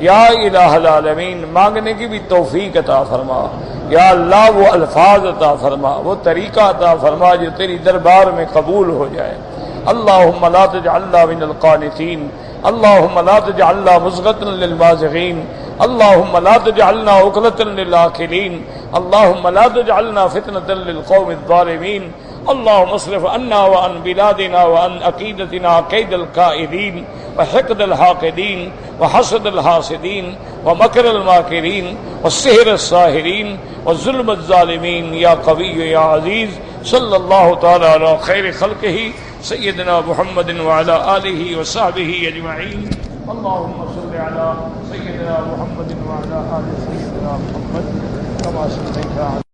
یا الہ العالمین مانگنے کی بھی توفیق عطا فرما، یا اللہ وہ الفاظ عطا فرما، وہ طریقہ عطا فرما جو تیری دربار میں قبول ہو جائے۔ اللہم لا تجعلنا من القانتین، اللہم لا تجعلنا مزغتا للمازغین، اللہم لا تجعلنا عقلة للآکلین، اللہم لا تجعلنا فتنة للقوم الظالمین، اللہم اصرف عنا وعن بلادنا وعن عقیدتنا قید القائدین وحقد الحاقدین وحسد الحاسدین ومکر الماکرین والسحر الساحرین والظلم الظالمین، یا قوی یا عزیز۔ صلی اللہ تعالی علی خیر خلقہ سیدنا محمد وعلی آلہ وصحبہ اجمعین۔ اللہم صل علی سیدنا محمد وعلی آل سیدنا محمد کما صلیت علی